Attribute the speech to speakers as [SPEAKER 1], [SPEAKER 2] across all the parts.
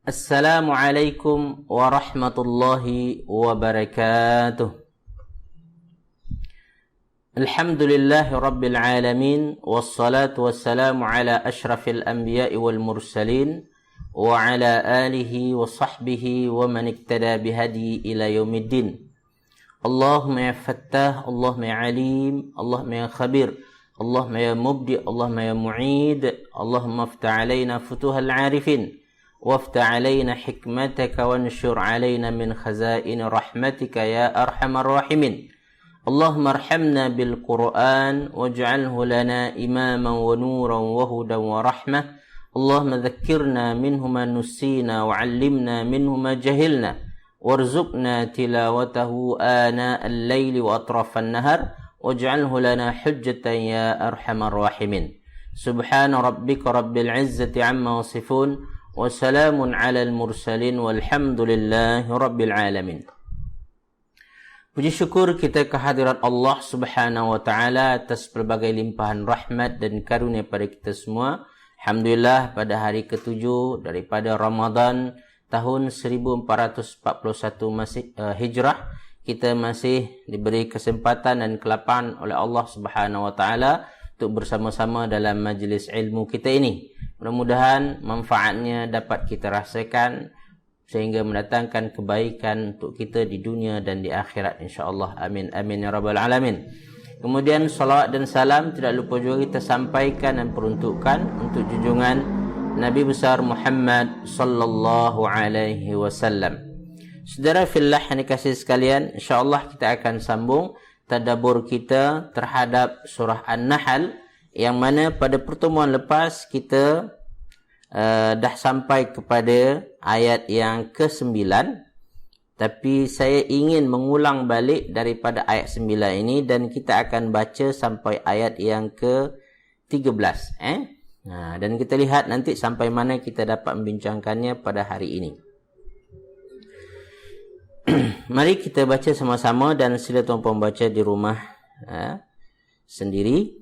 [SPEAKER 1] Assalamualaikum warahmatullahi wabarakatuh. Alhamdulillahi rabbil alamin, wassalatu wassalamu ala ashrafil anbiya'i wal mursalin wa ala alihi wa sahbihi wa man iktada bihadi ila yaumiddin. Allahumma ya fattah, Allahumma ya alim, Allahumma ya khabir, Allahumma ya mubdi, Allahumma ya mu'id, Allahumma aftah alaina futuhal arifin, وافتح علينا حكمتك وانشر علينا من خزائن رحمتك يا أرحم الراحمين. اللهم ارحمنا بالقرآن واجعله لنا إماما ونورا وهدى ورحمة. اللهم ذكرنا منه ما نسينا وعلمنا منه ما جهلنا وارزقنا تلاوته آناء الليل وأطراف النهار واجعله لنا حجة يا أرحم الراحمين. سبحان ربك رب العزة عما يصفون Wassalamun alal mursalin walhamdulillahi rabbil alamin. Puji syukur kita kehadirat Allah subhanahu wa ta'ala atas berbagai limpahan rahmat dan karunia pada kita semua. Alhamdulillah pada hari ke-7 daripada Ramadan tahun 1441 Hijrah, kita masih diberi kesempatan dan kelapangan oleh Allah subhanahu wa ta'ala untuk bersama-sama dalam majlis ilmu kita ini. Mudah-mudahan manfaatnya dapat kita rasakan sehingga mendatangkan kebaikan untuk kita di dunia dan di akhirat insya-Allah. Amin amin ya rabbal alamin. Kemudian salawat dan salam tidak lupa juga kita sampaikan dan peruntukkan untuk junjungan Nabi besar Muhammad sallallahu alaihi wasallam. Saudara fillah yang dikasihi sekalian, insya-Allah kita akan sambung tadabbur kita terhadap surah An-Nahl, yang mana pada pertemuan lepas kita dah sampai kepada ayat yang ke-9, tapi saya ingin mengulang balik daripada ayat 9 ini dan kita akan baca sampai ayat yang ke-13. Dan kita lihat nanti sampai mana kita dapat membincangkannya pada hari ini. Mari kita baca sama-sama dan sila tuan-puan baca di rumah sendiri.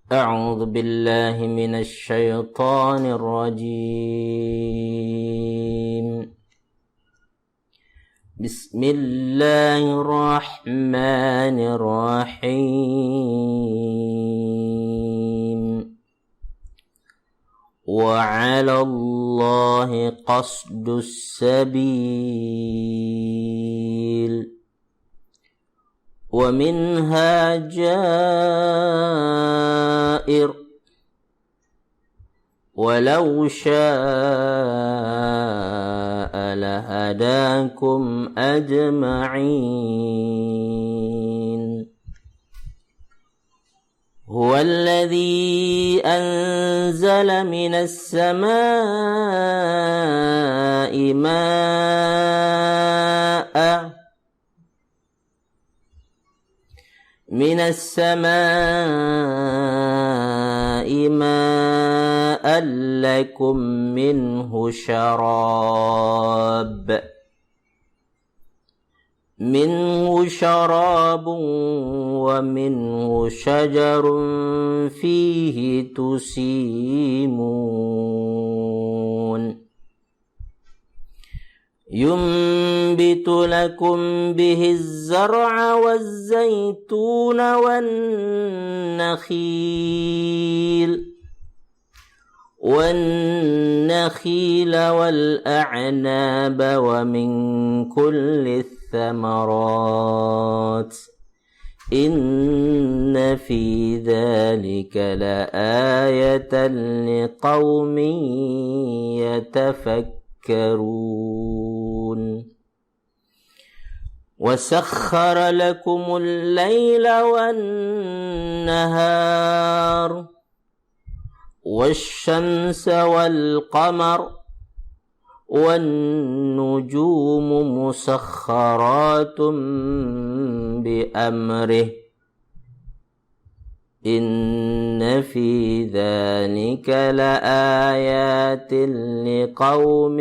[SPEAKER 1] أعوذ بالله من الشيطان الرجيم بسم الله الرحمن الرحيم وعلى الله قصد السبيل ومنها جائر ولو شاء لهداكم أجمعين هو الذي أنزل من السماء ماء لكم منه شراب ومنه شجر فيه تسيمون ينبت لكم به الزرع والزيتون والنخيل والأعناب ومن كل الثمرات إن في ذلك لآية لقوم يتفكرون وسخر لكم الليل والنهار والشمس والقمر والنجوم مسخرات بأمره إن في ذلك لآيات لقوم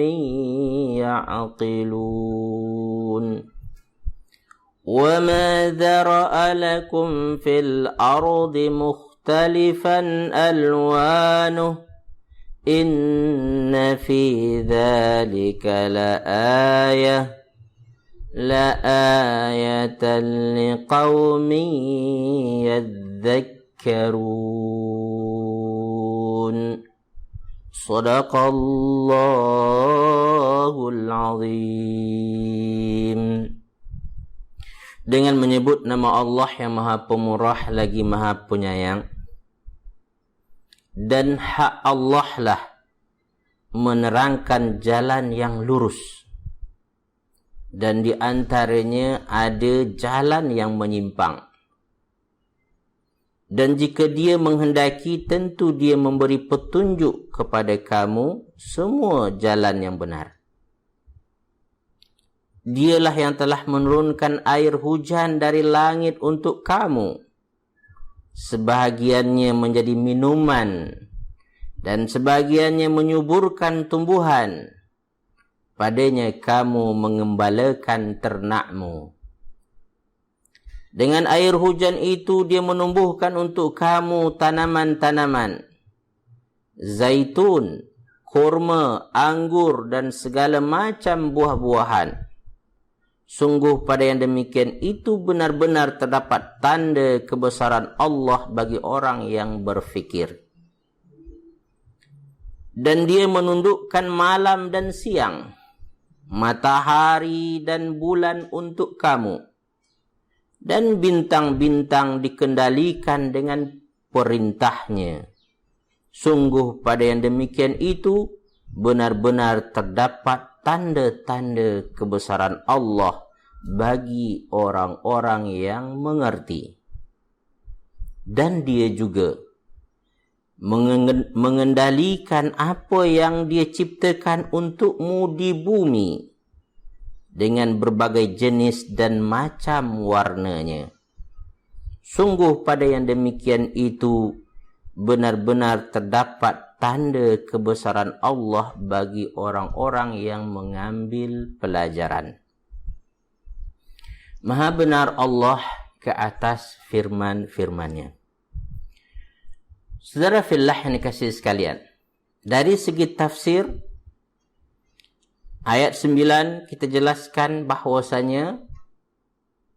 [SPEAKER 1] يعقلون وما ذرأ لكم في الأرض مختلفا ألوانه Inna fi dzalika la'ayatan liqaumin yadhakkarun. Shadaqallahul azim. Dengan menyebut nama Allah yang Maha Pemurah lagi Maha Penyayang. Dan hak Allah lah menerangkan jalan yang lurus. Dan di antaranya ada jalan yang menyimpang. Dan jika dia menghendaki, tentu dia memberi petunjuk kepada kamu semua jalan yang benar. Dialah yang telah menurunkan air hujan dari langit untuk kamu. Sebahagiannya menjadi minuman dan sebahagiannya menyuburkan tumbuhan. Padanya kamu mengembalakan ternakmu. Dengan air hujan itu dia menumbuhkan untuk kamu tanaman-tanaman. Zaitun, kurma, anggur dan segala macam buah-buahan. Sungguh pada yang demikian itu benar-benar terdapat tanda kebesaran Allah bagi orang yang berfikir. Dan dia menundukkan malam dan siang, matahari dan bulan untuk kamu. Dan bintang-bintang dikendalikan dengan perintahnya. Sungguh pada yang demikian itu benar-benar terdapat tanda-tanda kebesaran Allah bagi orang-orang yang mengerti. Dan dia juga mengendalikan apa yang dia ciptakan untukmu di bumi dengan berbagai jenis dan macam warnanya. Sungguh pada yang demikian itu benar-benar terdapat tanda kebesaran Allah bagi orang-orang yang mengambil pelajaran. Maha benar Allah ke atas firman-firman-Nya. Saudara fillah yang dikasihi sekalian, dari segi tafsir ayat 9 kita jelaskan bahwasanya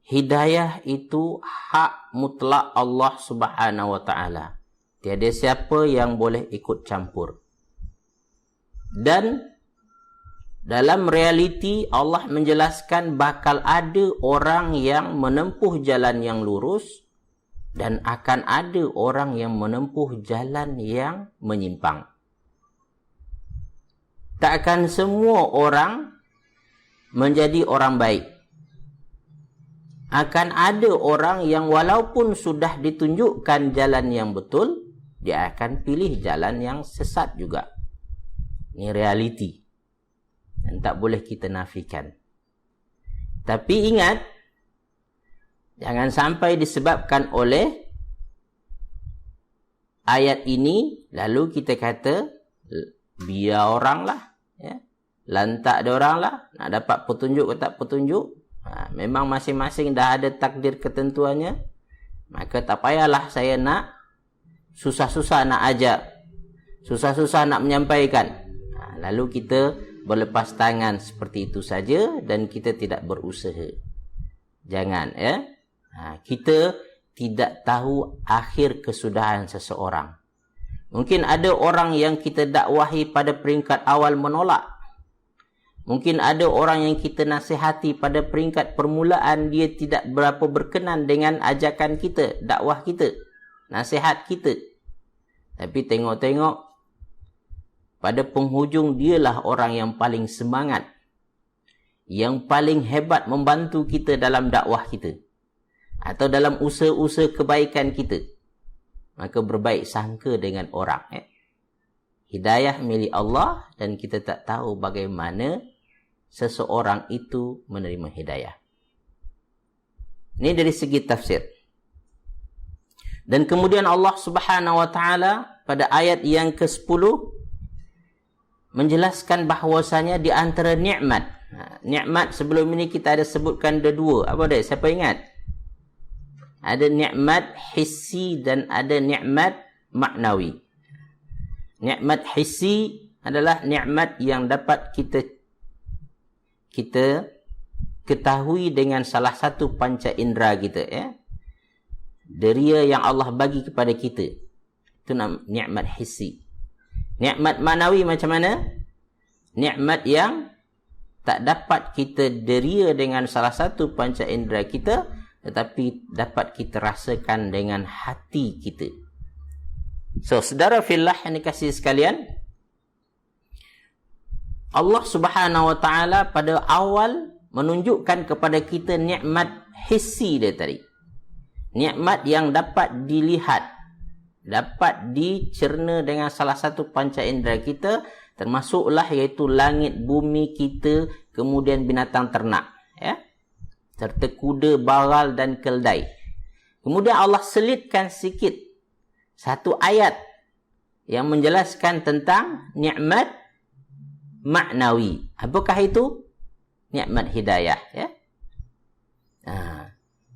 [SPEAKER 1] hidayah itu hak mutlak Allah Subhanahu wa taala. Tiada siapa yang boleh ikut campur. Dan dalam realiti Allah menjelaskan bakal ada orang yang menempuh jalan yang lurus dan akan ada orang yang menempuh jalan yang menyimpang. Takkan semua orang menjadi orang baik. Akan ada orang yang walaupun sudah ditunjukkan jalan yang betul, dia akan pilih jalan yang sesat juga. Ini realiti. Dan tak boleh kita nafikan. Tapi ingat, jangan sampai disebabkan oleh ayat ini, lalu kita kata, biar orang lah. Ya. Lantak dia orang lah. Nak dapat petunjuk ke tak petunjuk. Memang masing-masing dah ada takdir ketentuannya. Maka tak payahlah saya nak susah-susah nak ajak, susah-susah nak menyampaikan. Lalu kita berlepas tangan seperti itu saja dan kita tidak berusaha. Jangan, ya. Kita tidak tahu akhir kesudahan seseorang. Mungkin ada orang yang kita dakwahi pada peringkat awal menolak. Mungkin ada orang yang kita nasihati pada peringkat permulaan dia tidak berapa berkenan dengan ajakan kita, dakwah kita, nasihat kita. Tapi tengok-tengok, pada penghujung dialah orang yang paling semangat, yang paling hebat membantu kita dalam dakwah kita, atau dalam usaha-usaha kebaikan kita. Maka berbaik sangka dengan orang. Hidayah milik Allah dan kita tak tahu bagaimana seseorang itu menerima hidayah. Ini dari segi tafsir. Dan kemudian Allah Subhanahu wa taala pada ayat yang ke-10 menjelaskan bahwasanya di antara nikmat. Nikmat sebelum ini kita ada sebutkan ada dua. Apa dia? Siapa ingat? Ada nikmat hissi dan ada nikmat maknawi. Nikmat hissi adalah nikmat yang dapat kita ketahui dengan salah satu panca indera kita, ya. Deria yang Allah bagi kepada kita. Itu nikmat hissi. Nikmat manawi macam mana? Nikmat yang tak dapat kita deria dengan salah satu panca indera kita, tetapi dapat kita rasakan dengan hati kita. So, saudara fillah yang dikasihi sekalian, Allah Subhanahu wa taala pada awal menunjukkan kepada kita nikmat hissi dia tadi. Nikmat yang dapat dilihat, dapat dicerna dengan salah satu panca indera kita, termasuklah iaitu langit, bumi kita, kemudian binatang ternak, ya, serta kuda, baral dan keldai. Kemudian Allah selitkan sikit satu ayat yang menjelaskan tentang nikmat maknawi. Apakah itu? Nikmat hidayah, ya.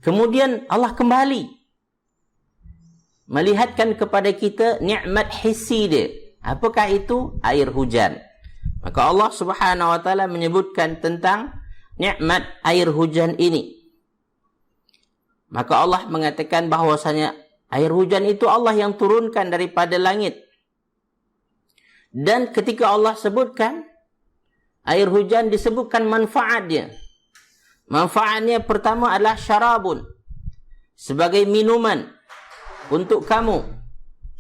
[SPEAKER 1] Kemudian Allah kembali melihatkan kepada kita nikmat hissi dia. Apakah itu? Air hujan. Maka Allah Subhanahu wa taala menyebutkan tentang nikmat air hujan ini. Maka Allah mengatakan bahwasanya air hujan itu Allah yang turunkan daripada langit. Dan ketika Allah sebutkan air hujan, disebutkan manfaatnya. Manfaatnya pertama adalah syarabun, sebagai minuman untuk kamu,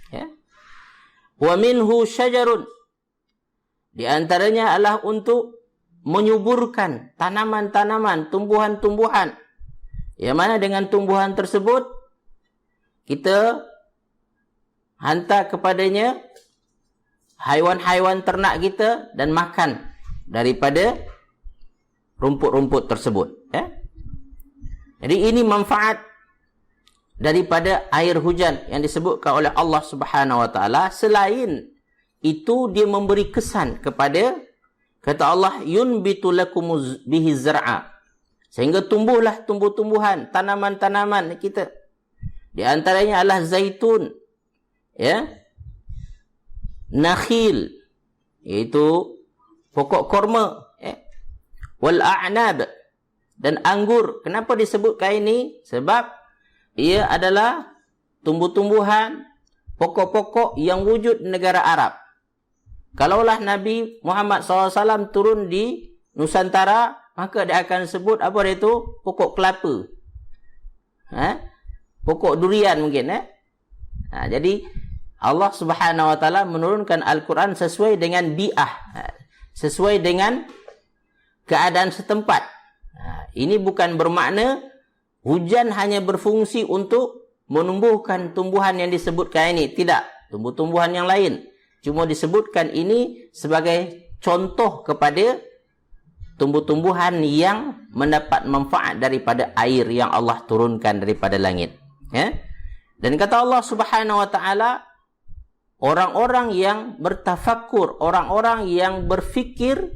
[SPEAKER 1] ya. Wa minhu syajarun, di antaranya adalah untuk menyuburkan tanaman-tanaman, tumbuhan-tumbuhan, yang mana dengan tumbuhan tersebut kita hantar kepadanya haiwan-haiwan ternak kita dan makan daripada rumput-rumput tersebut, ya. Jadi ini manfaat daripada air hujan yang disebutkan oleh Allah Subhanahu wa taala. Selain itu, dia memberi kesan kepada, kata Allah, yunbitu lakum bihi zar'a, sehingga tumbuhlah tumbuh-tumbuhan, tanaman-tanaman kita. Di antaranya adalah zaitun, ya, nakhil, iaitu pokok korma, ya, wal a'nab, dan anggur. Kenapa disebutkan ini? Sebab ia adalah tumbuh-tumbuhan, pokok-pokok yang wujud di negara Arab. Kalaulah Nabi Muhammad SAW turun di Nusantara, maka dia akan sebut apa dia itu? Pokok kelapa, pokok durian mungkin, ya. Jadi Allah Subhanahu wa taala menurunkan Al-Quran sesuai dengan bi'ah, sesuai dengan keadaan setempat. Ini bukan bermakna hujan hanya berfungsi untuk menumbuhkan tumbuhan yang disebutkan ini. Tidak, tumbuh-tumbuhan yang lain. Cuma disebutkan ini sebagai contoh kepada tumbuh-tumbuhan yang mendapat manfaat daripada air yang Allah turunkan daripada langit, ya. Dan kata Allah Subhanahu wa taala, orang-orang yang bertafakkur, orang-orang yang berfikir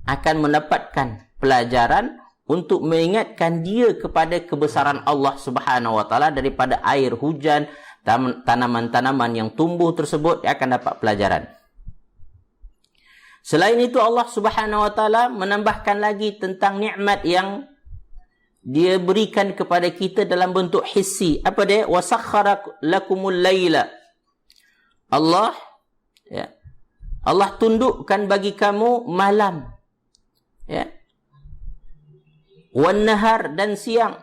[SPEAKER 1] akan mendapatkan pelajaran untuk mengingatkan dia kepada kebesaran Allah Subhanahu wa taala daripada air hujan, tanaman-tanaman yang tumbuh tersebut, dia akan dapat pelajaran. Selain itu, Allah Subhanahu wa taala menambahkan lagi tentang nikmat yang dia berikan kepada kita dalam bentuk hissi. Apa dia? Wasakhkhara lakumul laila. Allah, ya, Allah tundukkan bagi kamu malam, ya, wan nahar, dan siang,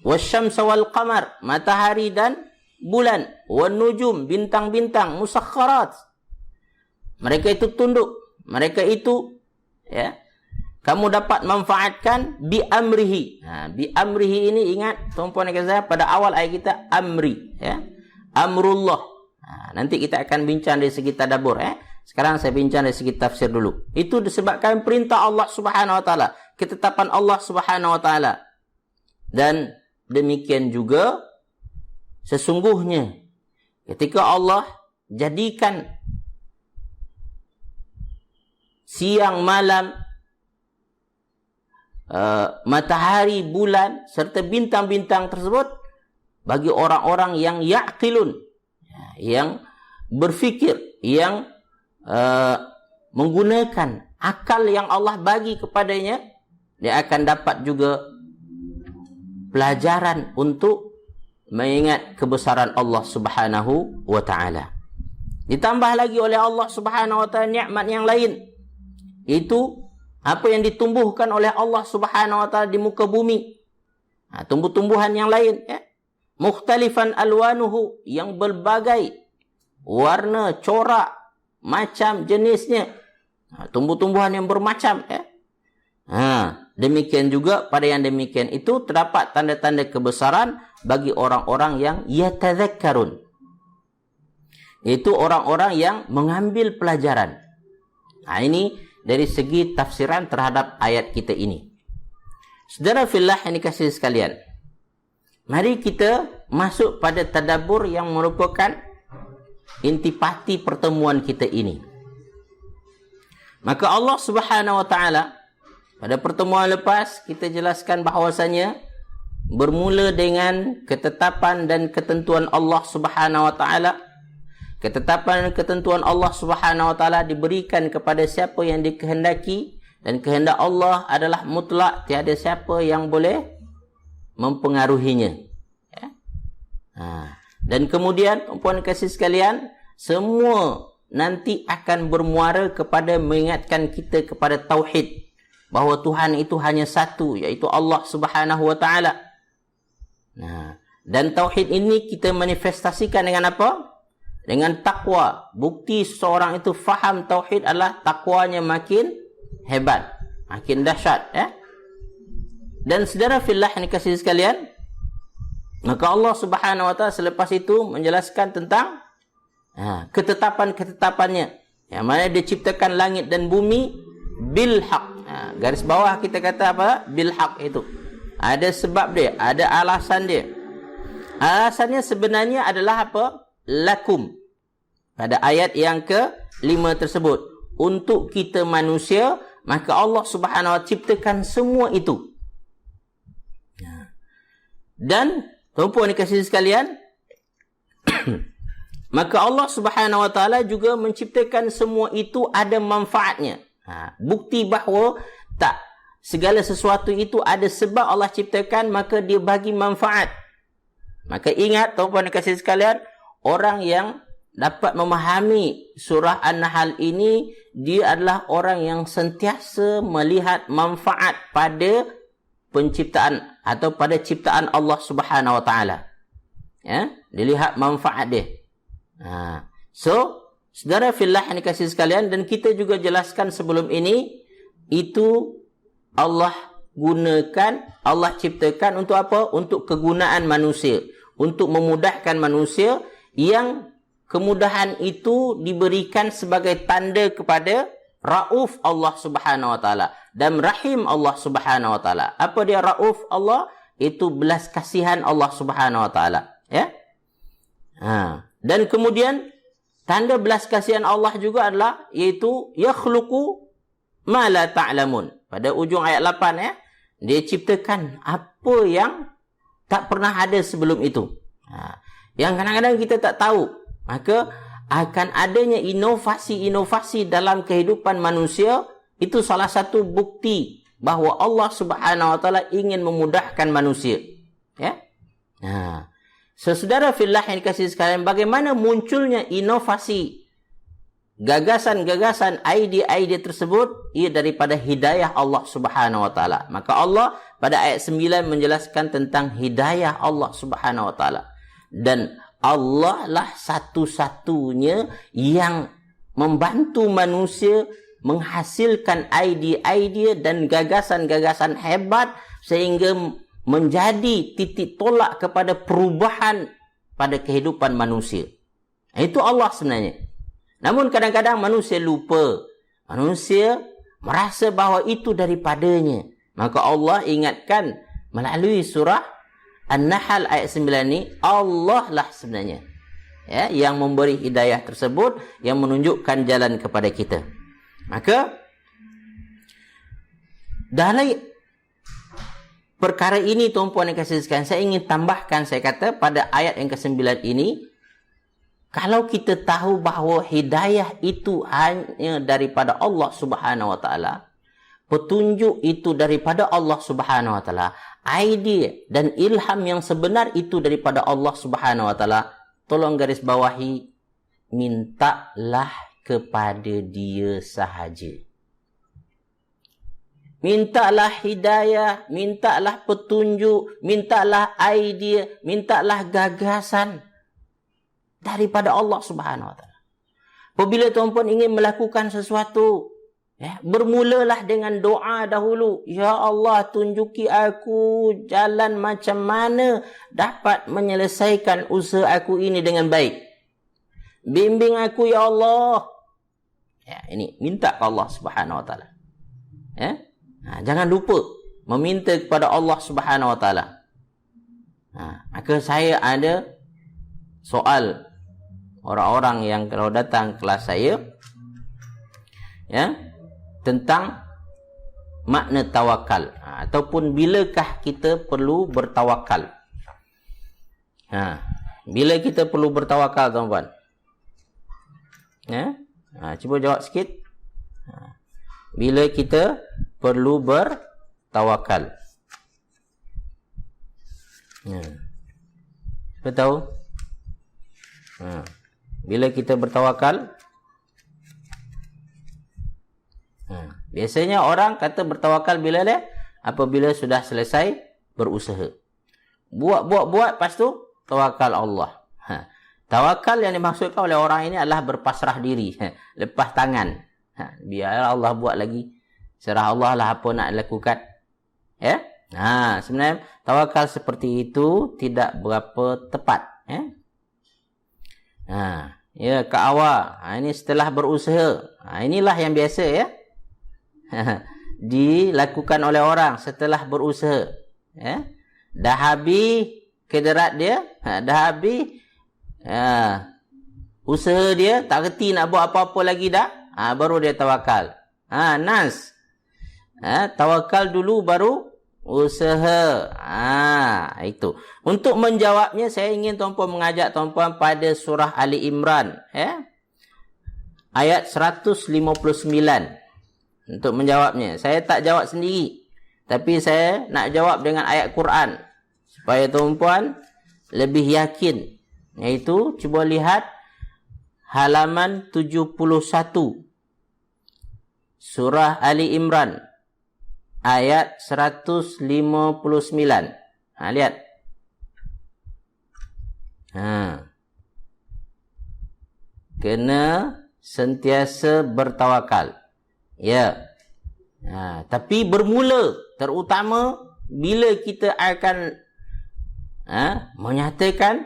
[SPEAKER 1] wasyamsa wal qamar, matahari dan bulan, wan nujum, bintang-bintang, musakhkharat. Mereka itu tunduk, mereka itu, ya, kamu dapat manfaatkan bi amrihi. Bi amrihi ini ingat tuan-puan dan saya, pada awal ayat kita amri, ya, amrullah. Nanti kita akan bincang dari segi tadabbur, ya. Sekarang saya bincang dari segi tafsir dulu. Itu disebabkan perintah Allah Subhanahu wa taala, ketetapan Allah Subhanahu wa taala. Dan demikian juga sesungguhnya ketika Allah jadikan siang malam, matahari, bulan serta bintang-bintang tersebut bagi orang-orang yang ya'qilun, yang berfikir, yang menggunakan akal yang Allah bagi kepadanya, dia akan dapat juga pelajaran untuk mengingat kebesaran Allah Subhanahu wa taala. Ditambah lagi oleh Allah Subhanahu wa taala nikmat yang lain, itu apa yang ditumbuhkan oleh Allah Subhanahu wa taala di muka bumi. Tumbuh-tumbuhan yang lain, ya. Mukhtalifan alwanuhu, yang berbagai warna, corak, macam jenisnya. Tumbuh-tumbuhan yang bermacam, ya. Demikian juga pada yang demikian itu terdapat tanda-tanda kebesaran bagi orang-orang yang yatadzakkarun. Itu orang-orang yang mengambil pelajaran. Ini dari segi tafsiran terhadap ayat kita ini. Saudara fillah yang dikasihi sekalian, mari kita masuk pada tadabbur yang merupakan intipati pertemuan kita ini. Maka Allah Subhanahu wa taala pada pertemuan lepas kita jelaskan bahawasanya bermula dengan ketetapan dan ketentuan Allah Subhanahu wa taala. Ketetapan dan ketentuan Allah Subhanahu wa taala diberikan kepada siapa yang dikehendaki, dan kehendak Allah adalah mutlak, tiada siapa yang boleh mempengaruhinya. Ya? Dan kemudian, puan kasih sekalian, semua nanti akan bermuara kepada mengingatkan kita kepada tauhid, bahawa Tuhan itu hanya satu, iaitu Allah Subhanahu wa taala. Dan tauhid ini kita manifestasikan dengan apa? Dengan takwa. Bukti seseorang itu faham tauhid adalah takwanya makin hebat, makin dahsyat, ya. Dan saudara fillah yang dikasihi sekalian, maka Allah Subhanahu wa taala selepas itu menjelaskan tentang ketetapan-ketetapannya, yang mana dia ciptakan langit dan bumi bil haq. Garis bawah kita kata apa? Bil haq itu. Ada sebab dia, ada alasan dia. Alasannya sebenarnya adalah apa? Lakum. Pada ayat yang ke-5 tersebut, untuk kita manusia, maka Allah Subhanahu wa taala ciptakan semua itu. Dan tuan-puan dikasihi sekalian, maka Allah Subhanahu wa taala juga menciptakan semua itu ada manfaatnya. Bukti bahawa tak segala sesuatu itu ada sebab Allah ciptakan, maka dia bagi manfaat. Maka ingat tuan-puan dikasihi sekalian, orang yang dapat memahami surah An-Nahl ini, dia adalah orang yang sentiasa melihat manfaat pada penciptaan atau pada ciptaan Allah Subhanahu wa taala. Ya, dilihat manfaat dia. So, saudara fillah yang dikasihi sekalian, dan kita juga jelaskan sebelum ini, itu Allah gunakan, Allah ciptakan untuk apa? Untuk kegunaan manusia, untuk memudahkan manusia, yang kemudahan itu diberikan sebagai tanda kepada Rauf Allah Subhanahu wa taala dan Rahim Allah Subhanahu wa taala. Apa dia Rauf Allah? Itu belas kasihan Allah Subhanahu wa taala, ya. Dan kemudian tanda belas kasihan Allah juga adalah, iaitu yakhluqu ma la ta'lamun. Pada ujung ayat 8, ya. Dia ciptakan apa yang tak pernah ada sebelum itu. Yang kadang-kadang kita tak tahu. Maka akan adanya inovasi-inovasi dalam kehidupan manusia, itu salah satu bukti bahawa Allah Subhanahu wa taala ingin memudahkan manusia, ya. Saudara fillah yang dikasihi sekalian, bagaimana munculnya inovasi, gagasan-gagasan, idea-idea tersebut? Ia daripada hidayah Allah Subhanahu wa taala. Maka Allah pada ayat 9 menjelaskan tentang hidayah Allah Subhanahu wa taala. Dan Allah lah satu-satunya yang membantu manusia menghasilkan idea-idea dan gagasan-gagasan hebat, sehingga menjadi titik tolak kepada perubahan pada kehidupan manusia. Itu Allah sebenarnya. Namun kadang-kadang manusia lupa. Manusia merasa bahawa itu daripadanya. Maka Allah ingatkan melalui surah An-Nahl ayat 9 ni, Allah lah sebenarnya, ya, yang memberi hidayah tersebut, yang menunjukkan jalan kepada kita. Maka dalam perkara ini, tuan-puan yang kasih sekalian, saya ingin tambahkan, saya kata pada ayat yang ke-9 ini, Kalau kita tahu bahawa hidayah itu hanya daripada Allah Subhanahu wa taala, petunjuk itu daripada Allah Subhanahu wa taala, idea dan ilham yang sebenar itu daripada Allah Subhanahu wa taala, tolong garis bawahi, mintalah kepada Dia sahaja. Mintalah hidayah, mintalah petunjuk, mintalah idea, mintalah gagasan daripada Allah Subhanahu wa taala. Apabila tuan-puan ingin melakukan sesuatu, bermulalah dengan doa dahulu. Ya Allah, tunjuki aku jalan macam mana dapat menyelesaikan usaha aku ini dengan baik. Bimbing aku ya Allah. Ini minta ke Allah Subhanahu wa taala. Jangan lupa meminta kepada Allah Subhanahu wa taala. Maka saya ada soal orang-orang yang kalau datang kelas saya tentang makna tawakal, ataupun bilakah kita perlu bertawakal. Bila kita perlu bertawakal, tuan-puan? Cuba jawab sikit. Bila kita perlu bertawakal? Siapa tahu? Bila kita bertawakal? Biasanya orang kata bertawakal bila dia? Apabila sudah selesai berusaha. Buat, lepas tu tawakal Allah. Tawakal yang dimaksudkan oleh orang ini adalah berpasrah diri. Lepas tangan. Biar Allah buat lagi. Serah Allah lah apa nak lakukan. Sebenarnya tawakal seperti itu tidak berapa tepat. Kak awal. Ini setelah berusaha. Inilah yang biasa dilakukan oleh orang setelah berusaha. Dah habis kederat dia. Dah habis usaha dia. Tak reti nak buat apa-apa lagi dah. Baru dia tawakal. Nas. Tawakal dulu baru usaha. Itu. Untuk menjawabnya, saya ingin tuan-puan mengajak tuan-puan pada surah Ali Imran. Ayat 159. Untuk menjawabnya. Saya tak jawab sendiri. Tapi saya nak jawab dengan ayat Quran. Supaya tuan-puan lebih yakin. Iaitu, cuba lihat halaman 71. Surah Ali Imran. Ayat 159. Lihat. Kena sentiasa bertawakal. Tapi bermula, terutama bila kita akan menyatakan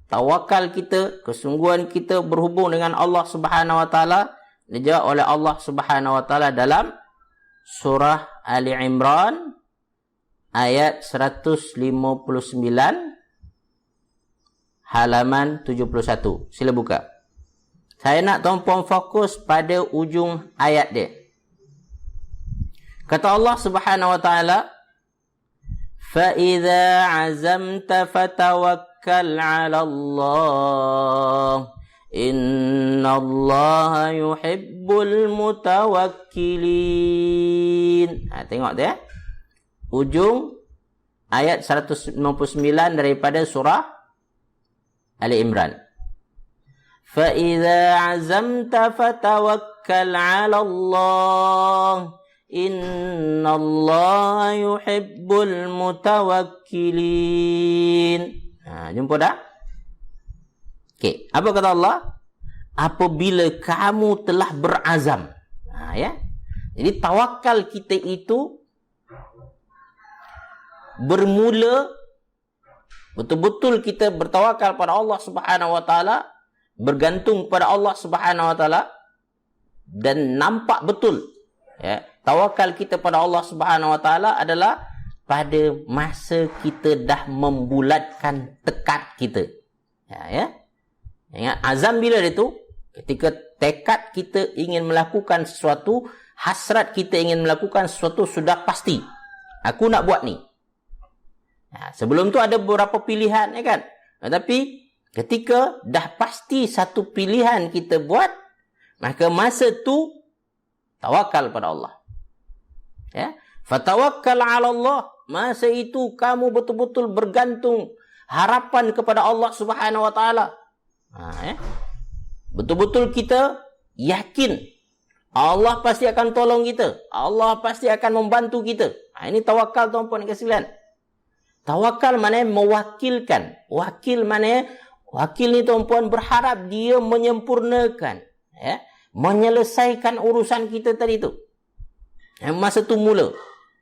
[SPEAKER 1] tawakal kita, kesungguhan kita berhubung dengan Allah Subhanahu wa taala, dijawab oleh Allah Subhanahu wa taala dalam surah Ali Imran ayat 159 halaman 71. Sila buka. Saya nak tuan-puan fokus pada ujung ayat dia. Kata Allah Subhanahu wa taala, "Fa idza 'azamta fatawakkal 'ala Allah. Innallaha yuhibbul mutawakkilin." Tengok dia. Ujung ayat 199 daripada surah Ali Imran. Fa idza 'azamta fatawakkal 'ala Allah. Innallaha yuhibbul mutawakkilin. Jumpa dah? Okey, apa kata Allah? Apabila kamu telah berazam. Jadi tawakal kita itu bermula betul-betul kita bertawakal pada Allah Subhanahu wa taala, bergantung pada Allah Subhanahu wa taala, dan nampak betul tawakal kita pada Allah Subhanahu wa taala adalah pada masa kita dah membulatkan tekad kita. Ingat azam bila dia tu? Ketika tekad kita ingin melakukan sesuatu, hasrat kita ingin melakukan sesuatu sudah pasti. Aku nak buat ni. Sebelum tu ada beberapa pilihan, kan? Tapi Ketika dah pasti satu pilihan kita buat, maka masa tu tawakal pada Allah. Ya, fatawakkal 'ala Allah. Masa itu kamu betul-betul bergantung harapan kepada Allah Subhanahu wa taala. Ya. Betul-betul kita yakin Allah pasti akan tolong kita. Allah pasti akan membantu kita. Ini tawakal tuan-puan dan sekalian. Tawakal maknanya mewakilkan. Wakil ni tuan-puan berharap dia menyempurnakan, ya, menyelesaikan urusan kita tadi tu. Masa tu mula.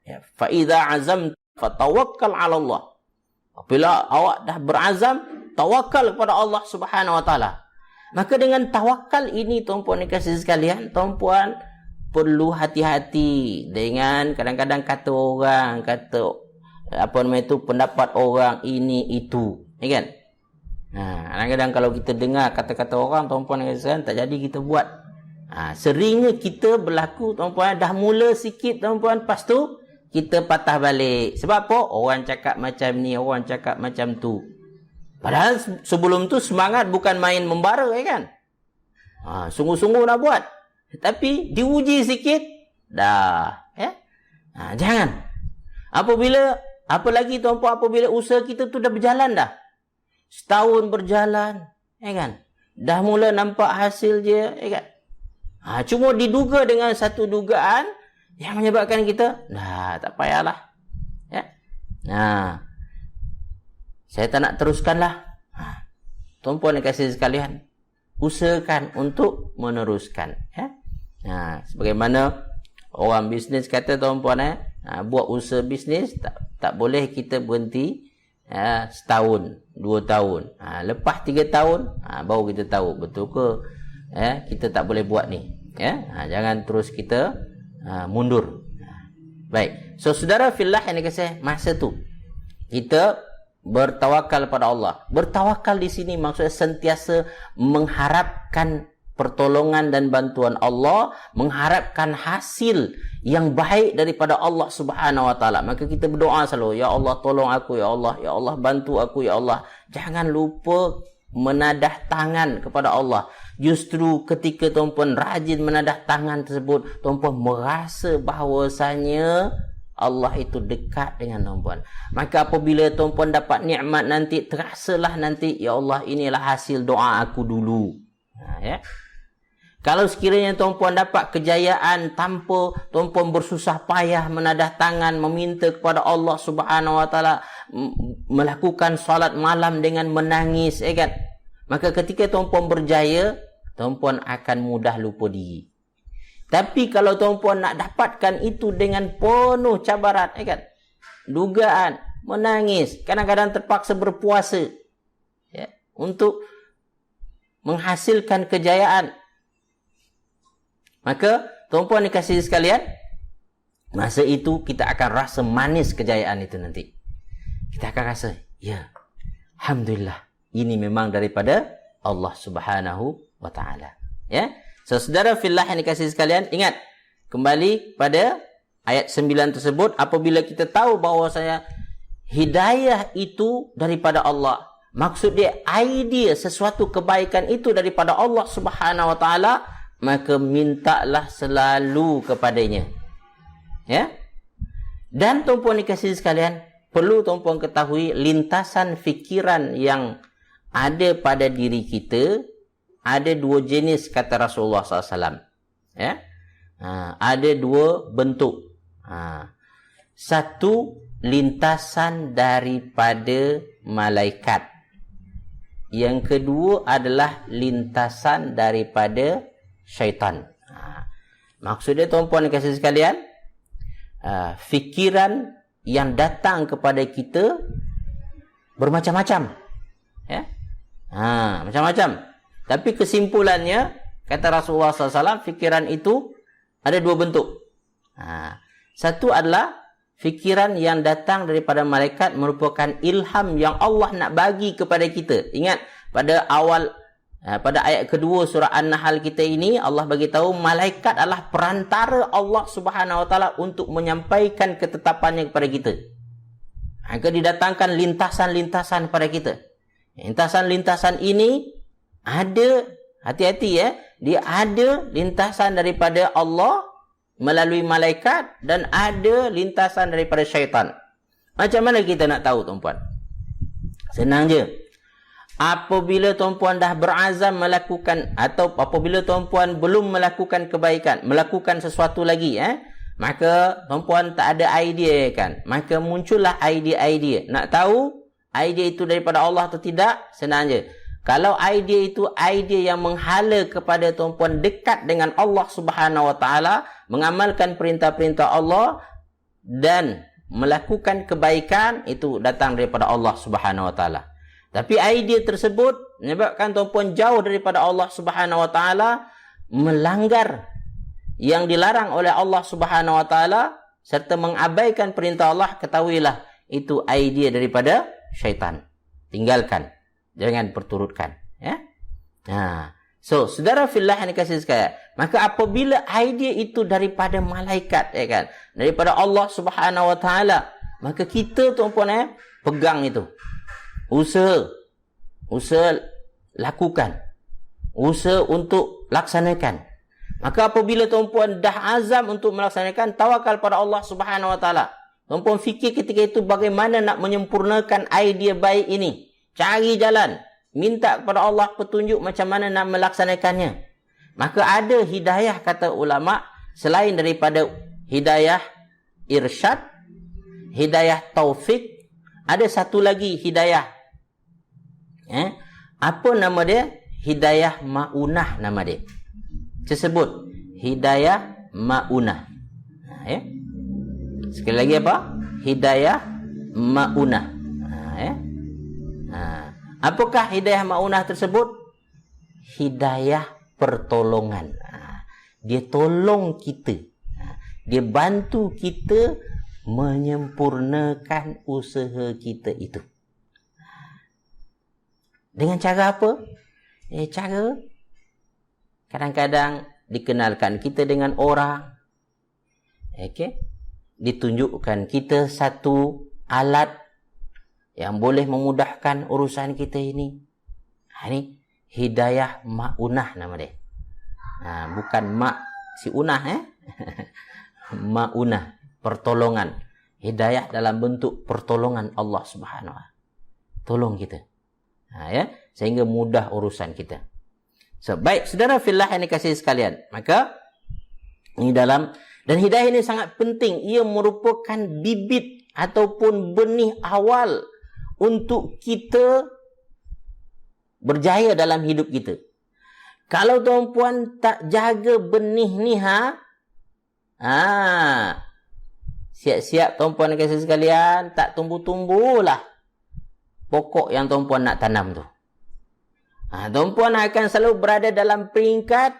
[SPEAKER 1] Ya, fa idza azam fatawakkal 'ala Allah. Apabila awak dah berazam, tawakal kepada Allah Subhanahu wa taala. Maka dengan tawakal ini tuan-puan dan kasih sekalian, tuan-puan perlu hati-hati dengan kadang-kadang kata orang, pendapat orang ini itu, ya kan? Kadang-kadang kalau kita dengar kata-kata orang, tuan-puan dan kawan, tak jadi kita buat. Seringnya kita berlaku, tuan-puan, dah mula sikit, tuan-puan, lepas tu kita patah balik. Sebab apa? Orang cakap macam ni, orang cakap macam tu. Padahal sebelum tu semangat bukan main membara, ya kan? Sungguh-sungguh nak buat. Tapi diuji sikit, dah. Ya? Jangan. Apalagi tuan-puan, apabila usaha kita tu dah berjalan dah. Setahun berjalan, ya kan? Dah mula nampak hasil je, ya kan? Cuma diduga dengan satu dugaan yang menyebabkan kita, tak payahlah. Ya? Saya tak nak teruskanlah. Tuan-puan dan kasih sekalian, usahakan untuk meneruskan. Ya? Sebagaimana orang bisnes kata, tuan-puan, buat usaha bisnes, tak boleh kita berhenti setahun, 2 tahun. Lepas 3 tahun, baru kita tahu betul ke kita tak boleh buat ni. Jangan terus kita mundur. Baik. So, saudara fillah yang dikasih, masa tu kita bertawakal pada Allah. Bertawakal di sini maksudnya sentiasa mengharapkan pertolongan dan bantuan Allah, mengharapkan hasil yang baik daripada Allah Subhanahu wa taala. Maka kita berdoa selalu, ya Allah tolong aku, ya Allah bantu aku, ya Allah. Jangan lupa menadah tangan kepada Allah. Justru ketika tuan-puan rajin menadah tangan tersebut, tuan-puan merasa bahawasanya Allah itu dekat dengan tuan-puan. Maka apabila tuan-puan dapat nikmat nanti, terasalah nanti, ya Allah, inilah hasil doa aku dulu. Ya. Kalau sekiranya tuan-puan dapat kejayaan tanpa tuan-puan bersusah payah menadah tangan, meminta kepada Allah Subhanahu wa taala, melakukan solat malam dengan menangis, ya kan? Maka ketika tuan-puan berjaya, tuan-puan akan mudah lupa diri. Tapi kalau tuan-puan nak dapatkan itu dengan penuh cabaran, ya kan? Dugaan, menangis, kadang-kadang terpaksa berpuasa, ya, untuk menghasilkan kejayaan. Maka tuan-puan dikasihi sekalian, masa itu kita akan rasa manis kejayaan itu nanti. Kita akan rasa, ya, alhamdulillah, ini memang daripada Allah Subhanahu wa taala. Ya. So, saudara fillah yang dikasihi sekalian, ingat kembali pada ayat 9 tersebut, apabila kita tahu bahawasanya hidayah itu daripada Allah, maksud dia idea sesuatu kebaikan itu daripada Allah Subhanahu wa taala, maka mintalah selalu kepadanya. Ya. Dan tuan-puan dikasihi sekalian, perlu tuan-puan ketahui lintasan fikiran yang ada pada diri kita, ada 2 jenis kata Rasulullah SAW. Ya. Ada 2 bentuk. Satu, lintasan daripada malaikat. Yang kedua adalah lintasan daripada syaitan. Maksudnya tuan-puan dan kasih sekalian, fikiran yang datang kepada kita bermacam-macam. Ya? Macam-macam. Tapi kesimpulannya, kata Rasulullah SAW, fikiran itu ada 2 bentuk. Satu adalah fikiran yang datang daripada malaikat, merupakan ilham yang Allah nak bagi kepada kita. Ingat, pada ayat kedua surah An-Nahl kita ini, Allah bagi tahu malaikat adalah perantara Allah Subhanahu wa taala untuk menyampaikan ketetapannya kepada kita. Maka didatangkan lintasan-lintasan kepada kita. Lintasan-lintasan ini ada, hati-hati ya, dia ada lintasan daripada Allah melalui malaikat dan ada lintasan daripada syaitan. Macam mana kita nak tahu, tuan-puan? Senang je. Apabila tuan-puan dah berazam melakukan, atau apabila tuan-puan belum melakukan kebaikan, melakukan sesuatu lagi, maka tuan-puan tak ada idea kan, maka muncullah idea-idea. Nak tahu idea itu daripada Allah atau tidak? Senang je. Kalau idea itu idea yang menghala kepada tuan-puan dekat dengan Allah Subhanahu Wa Taala, mengamalkan perintah-perintah Allah dan melakukan kebaikan, itu datang daripada Allah Subhanahu Wa Taala. Tapi idea tersebut menyebabkan tuan-puan jauh daripada Allah Subhanahu Wa Taala, melanggar yang dilarang oleh Allah Subhanahu Wa Taala serta mengabaikan perintah Allah, ketahuilah itu idea daripada syaitan. Tinggalkan. Jangan perturutkan, ya. So, saudara fillah yang dikasihi sekalian, maka apabila idea itu daripada malaikat, ya kan, daripada Allah Subhanahu Wa Taala, maka kita, tuan-puan, pegang itu. Usaha lakukan. Usaha untuk laksanakan. Maka apabila tuan-puan dah azam untuk melaksanakan, tawakal pada Allah Subhanahu Wa Taala. Tuan-puan fikir ketika itu bagaimana nak menyempurnakan idea baik ini. Cari jalan, minta kepada Allah petunjuk macam mana nak melaksanakannya. Maka ada hidayah, kata ulama, selain daripada hidayah irsyad, hidayah taufik, ada satu lagi hidayah. Apa nama dia? Hidayah ma'unah nama dia. Tersebut hidayah ma'unah. Sekali lagi apa? Hidayah ma'unah. Apakah hidayah ma'unah tersebut? Hidayah pertolongan. Dia tolong kita. Dia bantu kita menyempurnakan usaha kita itu. Dengan cara apa? Cara kadang-kadang dikenalkan kita dengan orang. Ditunjukkan kita satu alat yang boleh memudahkan urusan kita ini. Ini hidayah ma'unah nama dia. Bukan mak si unah, ma'unah, pertolongan. Hidayah dalam bentuk pertolongan Allah Subhanahu Wa Taala. Tolong kita. Sehingga mudah urusan kita. So, baik, saudara fillah yang dikasihi sekalian. Maka ini dalam, dan hidayah ini sangat penting. Ia merupakan bibit ataupun benih awal untuk kita berjaya dalam hidup kita. Kalau tuan-puan tak jaga benih ni, siap-siap tuan-puan kasih sekalian, tak tumbuh-tumbuhlah pokok yang tuan-puan nak tanam tu. Tuan-puan akan selalu berada dalam peringkat,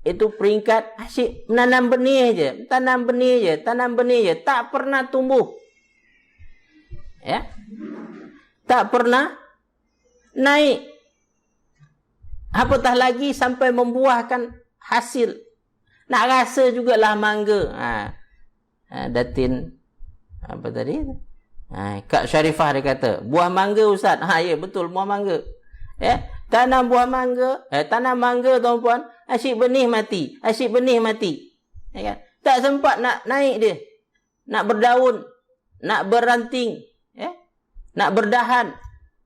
[SPEAKER 1] itu peringkat asyik menanam benih je, tanam benih je, tak pernah tumbuh. Tak pernah naik. Apatah lagi sampai membuahkan hasil. Nak rasa jugalah mangga. Datin apa tadi? Kak Syarifah dia kata, buah mangga Ustaz. Ya betul, buah mangga. Tanam buah mangga, tanam mangga tuan-puan, asyik benih mati. Tak sempat nak naik dia. Nak berdaun, nak beranting, nak berdahan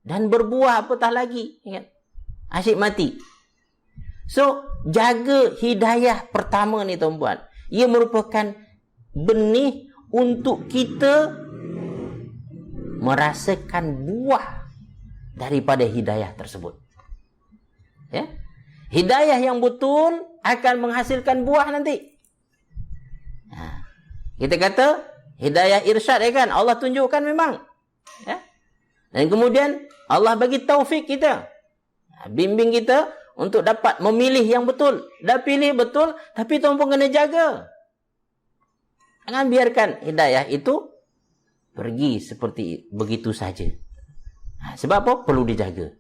[SPEAKER 1] dan berbuah apatah lagi, asyik mati. So, jaga hidayah pertama ni tuan-puan. Ia merupakan benih untuk kita merasakan buah daripada hidayah tersebut. Hidayah yang betul akan menghasilkan buah nanti. Kita kata hidayah irsyad, kan? Allah tunjukkan memang. Dan kemudian Allah bagi taufik kita. Bimbing kita untuk dapat memilih yang betul. Dah pilih betul, tapi tuan-puan kena jaga. Jangan biarkan hidayah itu pergi seperti begitu saja. Sebab apa? Perlu dijaga.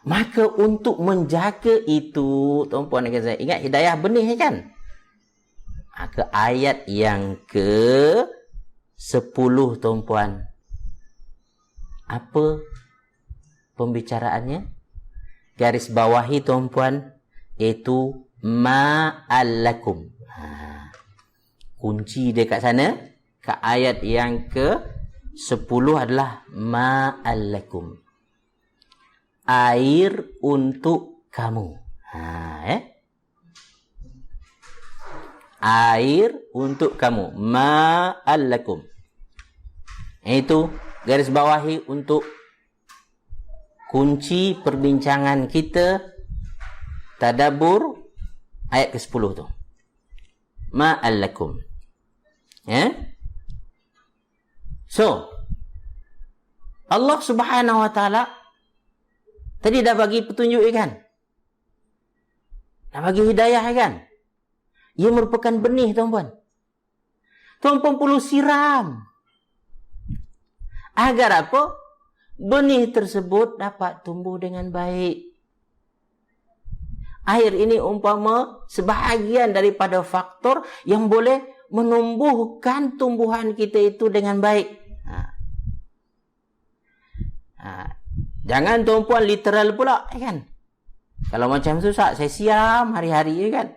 [SPEAKER 1] Maka untuk menjaga itu, tuan-puan dan saya ingat hidayah benih, kan? Maka ayat yang ke-10 tuan-puan. Apa pembicaraannya? garis bawahi tuan-puan, iaitu ma'allakum. Kunci dia kat sana, kat ayat yang ke-10 adalah ma'allakum. Air untuk kamu. Air untuk kamu. Ma'allakum. Itu garis bawahi untuk kunci perbincangan kita tadabbur ayat ke-10 tu. Ma'allakum. So, Allah Subhanahu wa taala tadi dah bagi petunjuk kan? Dah bagi hidayah kan? Ia merupakan benih, tuan-puan. Tuan-puan perlu siram. Agar apa? Benih tersebut dapat tumbuh dengan baik. Air ini umpama sebahagian daripada faktor yang boleh menumbuhkan tumbuhan kita itu dengan baik. Jangan tuan-puan literal pula, kan? Kalau macam tu, saya siam hari-hari, kan?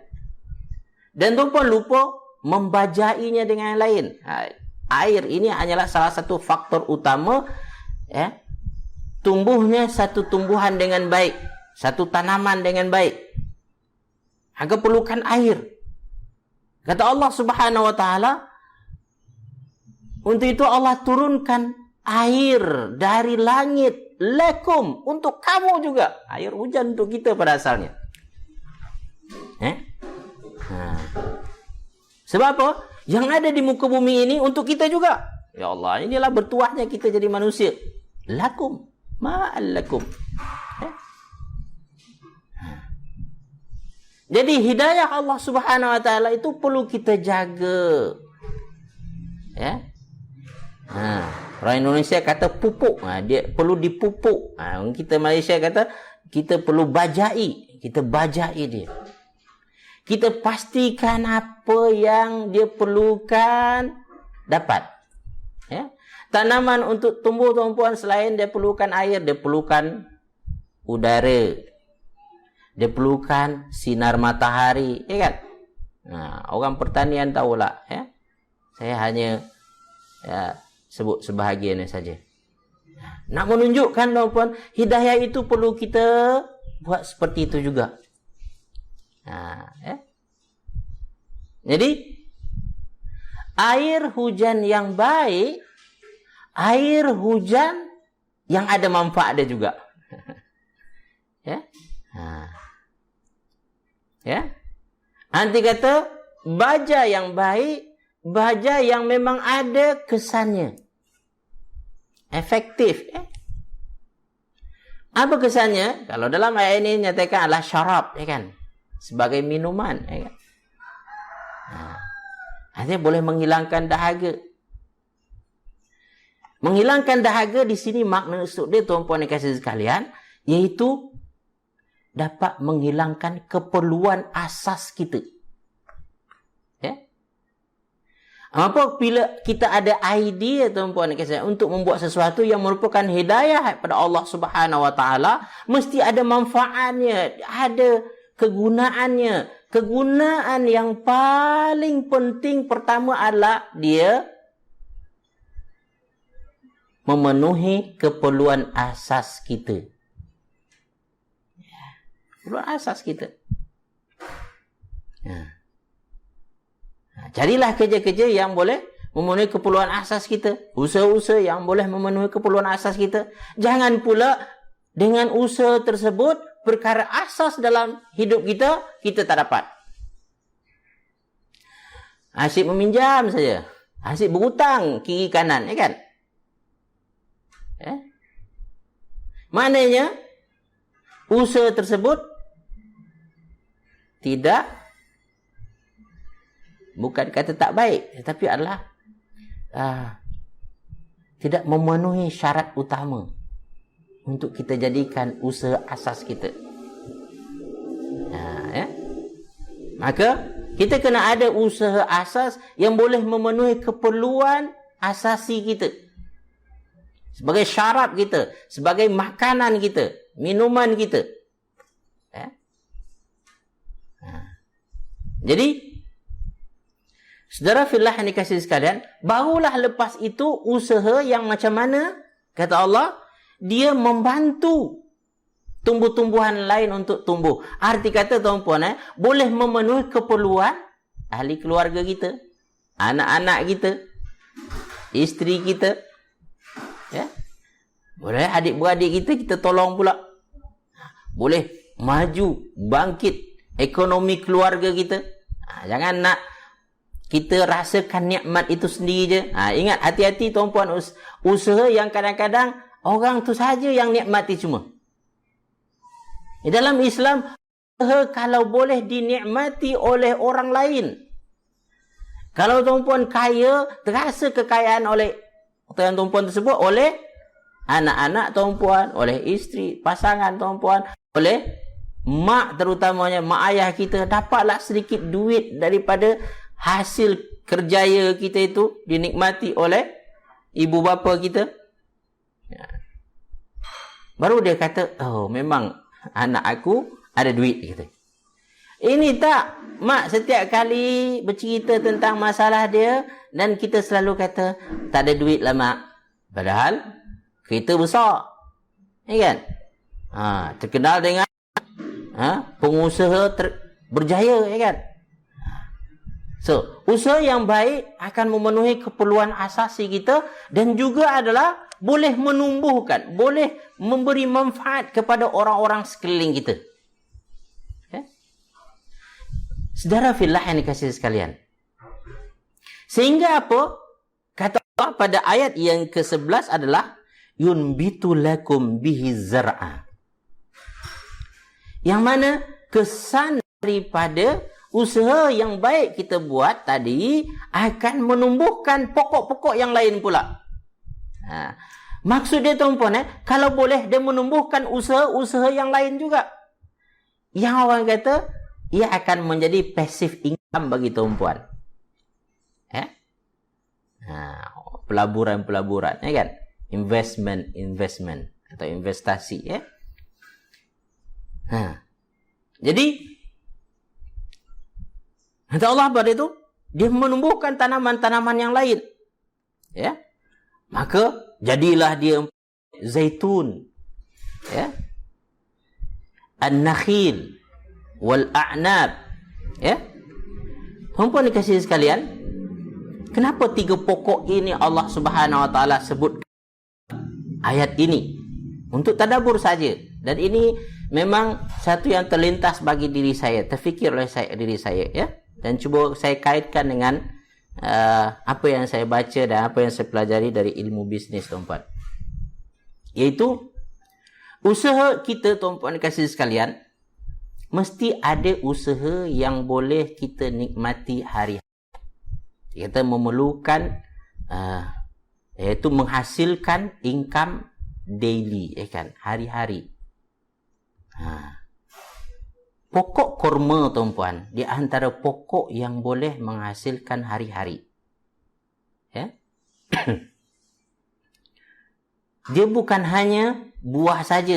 [SPEAKER 1] Dan tuan-puan lupa membajainya dengan yang lain. Air ini hanyalah salah satu faktor utama, tumbuhnya satu tumbuhan dengan baik, satu tanaman dengan baik. Maka perlukan air. Kata Allah Subhanahu wa taala, untuk itu Allah turunkan air dari langit lakum, untuk kamu juga. Air hujan untuk kita pada asalnya. Sebab apa? Yang ada di muka bumi ini untuk kita juga. Ya Allah, inilah bertuahnya kita jadi manusia. Lakum, ma'allakum. Jadi hidayah Allah Subhanahu wa taala itu perlu kita jaga. Orang Indonesia kata pupuk. Dia perlu dipupuk. Kita Malaysia kata kita perlu bajai. Kita bajai dia. Kita pastikan apa yang dia perlukan dapat. Tanaman untuk tumbuh, tuan-puan, selain dia perlukan air, dia perlukan udara. Dia perlukan sinar matahari, kan? Orang pertanian tahulah, Saya hanya sebut sebahagiannya saja. Nak menunjukkan, tuan-puan, hidayah itu perlu kita buat seperti itu juga. Jadi air hujan yang baik, air hujan yang ada manfaat dia juga. Nanti kata baja yang baik, baja yang memang ada kesannya, efektif. Apa kesannya? Kalau dalam ayat ini nyatakan adalah syarab, kan? Sebagai minuman, kan? Artinya boleh menghilangkan dahaga. Menghilangkan dahaga di sini makna maksud dia, tuan-puan dan kasih sekalian, iaitu dapat menghilangkan keperluan asas kita. Apabila kita ada idea, tuan-puan dan kasih, untuk membuat sesuatu yang merupakan hidayah pada Allah Subhanahu wa taala, mesti ada manfaatnya, ada kegunaannya. Kegunaan yang paling penting pertama adalah dia memenuhi keperluan asas kita. Keperluan asas kita. Carilah kerja-kerja yang boleh memenuhi keperluan asas kita. Usaha-usaha yang boleh memenuhi keperluan asas kita. Jangan pula dengan usaha tersebut, perkara asas dalam hidup kita, kita tak dapat. Asyik meminjam saja. Asyik berhutang kiri kanan, kan? Maknanya, usaha tersebut tidak, bukan kata tak baik, tetapi adalah tidak memenuhi syarat utama untuk kita jadikan usaha asas kita. Maka kita kena ada usaha asas yang boleh memenuhi keperluan asasi kita, sebagai syarab kita, sebagai makanan kita, minuman kita. Jadi, saudara fillah yang dikasihi sekalian, barulah lepas itu usaha yang macam mana, kata Allah, dia membantu tumbuh-tumbuhan lain untuk tumbuh. Arti kata tuan-puan, boleh memenuhi keperluan ahli keluarga kita, anak-anak kita, isteri kita. Ya? Boleh adik-beradik kita tolong pula. Boleh maju, bangkit ekonomi keluarga kita. Jangan nak kita rasakan nikmat itu sendiri je. Ingat, hati-hati tuan-puan, usaha yang kadang-kadang orang tu saja yang nikmati cuma. Di dalam Islam, usaha kalau boleh dinikmati oleh orang lain. Kalau tuan-puan kaya, terasa kekayaan oleh tuan-puan tersebut oleh anak-anak tuan-puan, oleh isteri, pasangan tuan-puan, oleh mak, terutamanya mak ayah kita, dapatlah sedikit duit daripada hasil kerjaya kita itu dinikmati oleh ibu bapa kita. Baru dia kata, oh memang anak aku ada duit, kata. Ini tak, mak setiap kali bercerita tentang masalah dia dan kita selalu kata tak ada duit lah mak. Padahal kita besar, ya kan? Terkenal dengan pengusaha berjaya, ya kan? So, usaha yang baik akan memenuhi keperluan asasi kita dan juga adalah boleh menumbuhkan, boleh memberi manfaat kepada orang-orang sekeliling kita. Okay? Saudara fillah yang dikasihi sekalian. Sehingga apa? Kata Allah pada ayat yang ke-11 adalah yunbitu lakum bihi zar'a. Yang mana kesan daripada usaha yang baik kita buat tadi akan menumbuhkan pokok-pokok yang lain pula. Maksud dia tuan-puan, kalau boleh dia menumbuhkan usaha-usaha yang lain juga. Yang orang kata ia akan menjadi passive income bagi tuan-puan. Pelaburan-pelaburan, ya kan? Investment atau investasi, ya. Jadi kata Allah pada itu, dia menumbuhkan tanaman-tanaman yang lain. Ya. Maka jadilah dia zaitun, ya. An-nakhil wal a'nab, ya. Puan-puan dikasihi sekalian, kenapa 3 pokok ini Allah Subhanahu wa taala sebut ayat ini? Untuk tadabbur saja. Dan ini memang satu yang terlintas bagi diri saya, terfikir oleh diri saya, ya. Dan cuba saya kaitkan dengan apa yang saya baca dan apa yang saya pelajari dari ilmu bisnis, tuan-puan. Iaitu usaha kita, tuan-puan dikasihi sekalian, mesti ada usaha yang boleh kita nikmati hari-hari. Kita memerlukan iaitu menghasilkan income daily, ya kan, hari-hari. Pokok kurma, tuan-puan, di antara pokok yang boleh menghasilkan hari-hari. Ya. Dia bukan hanya buah saja.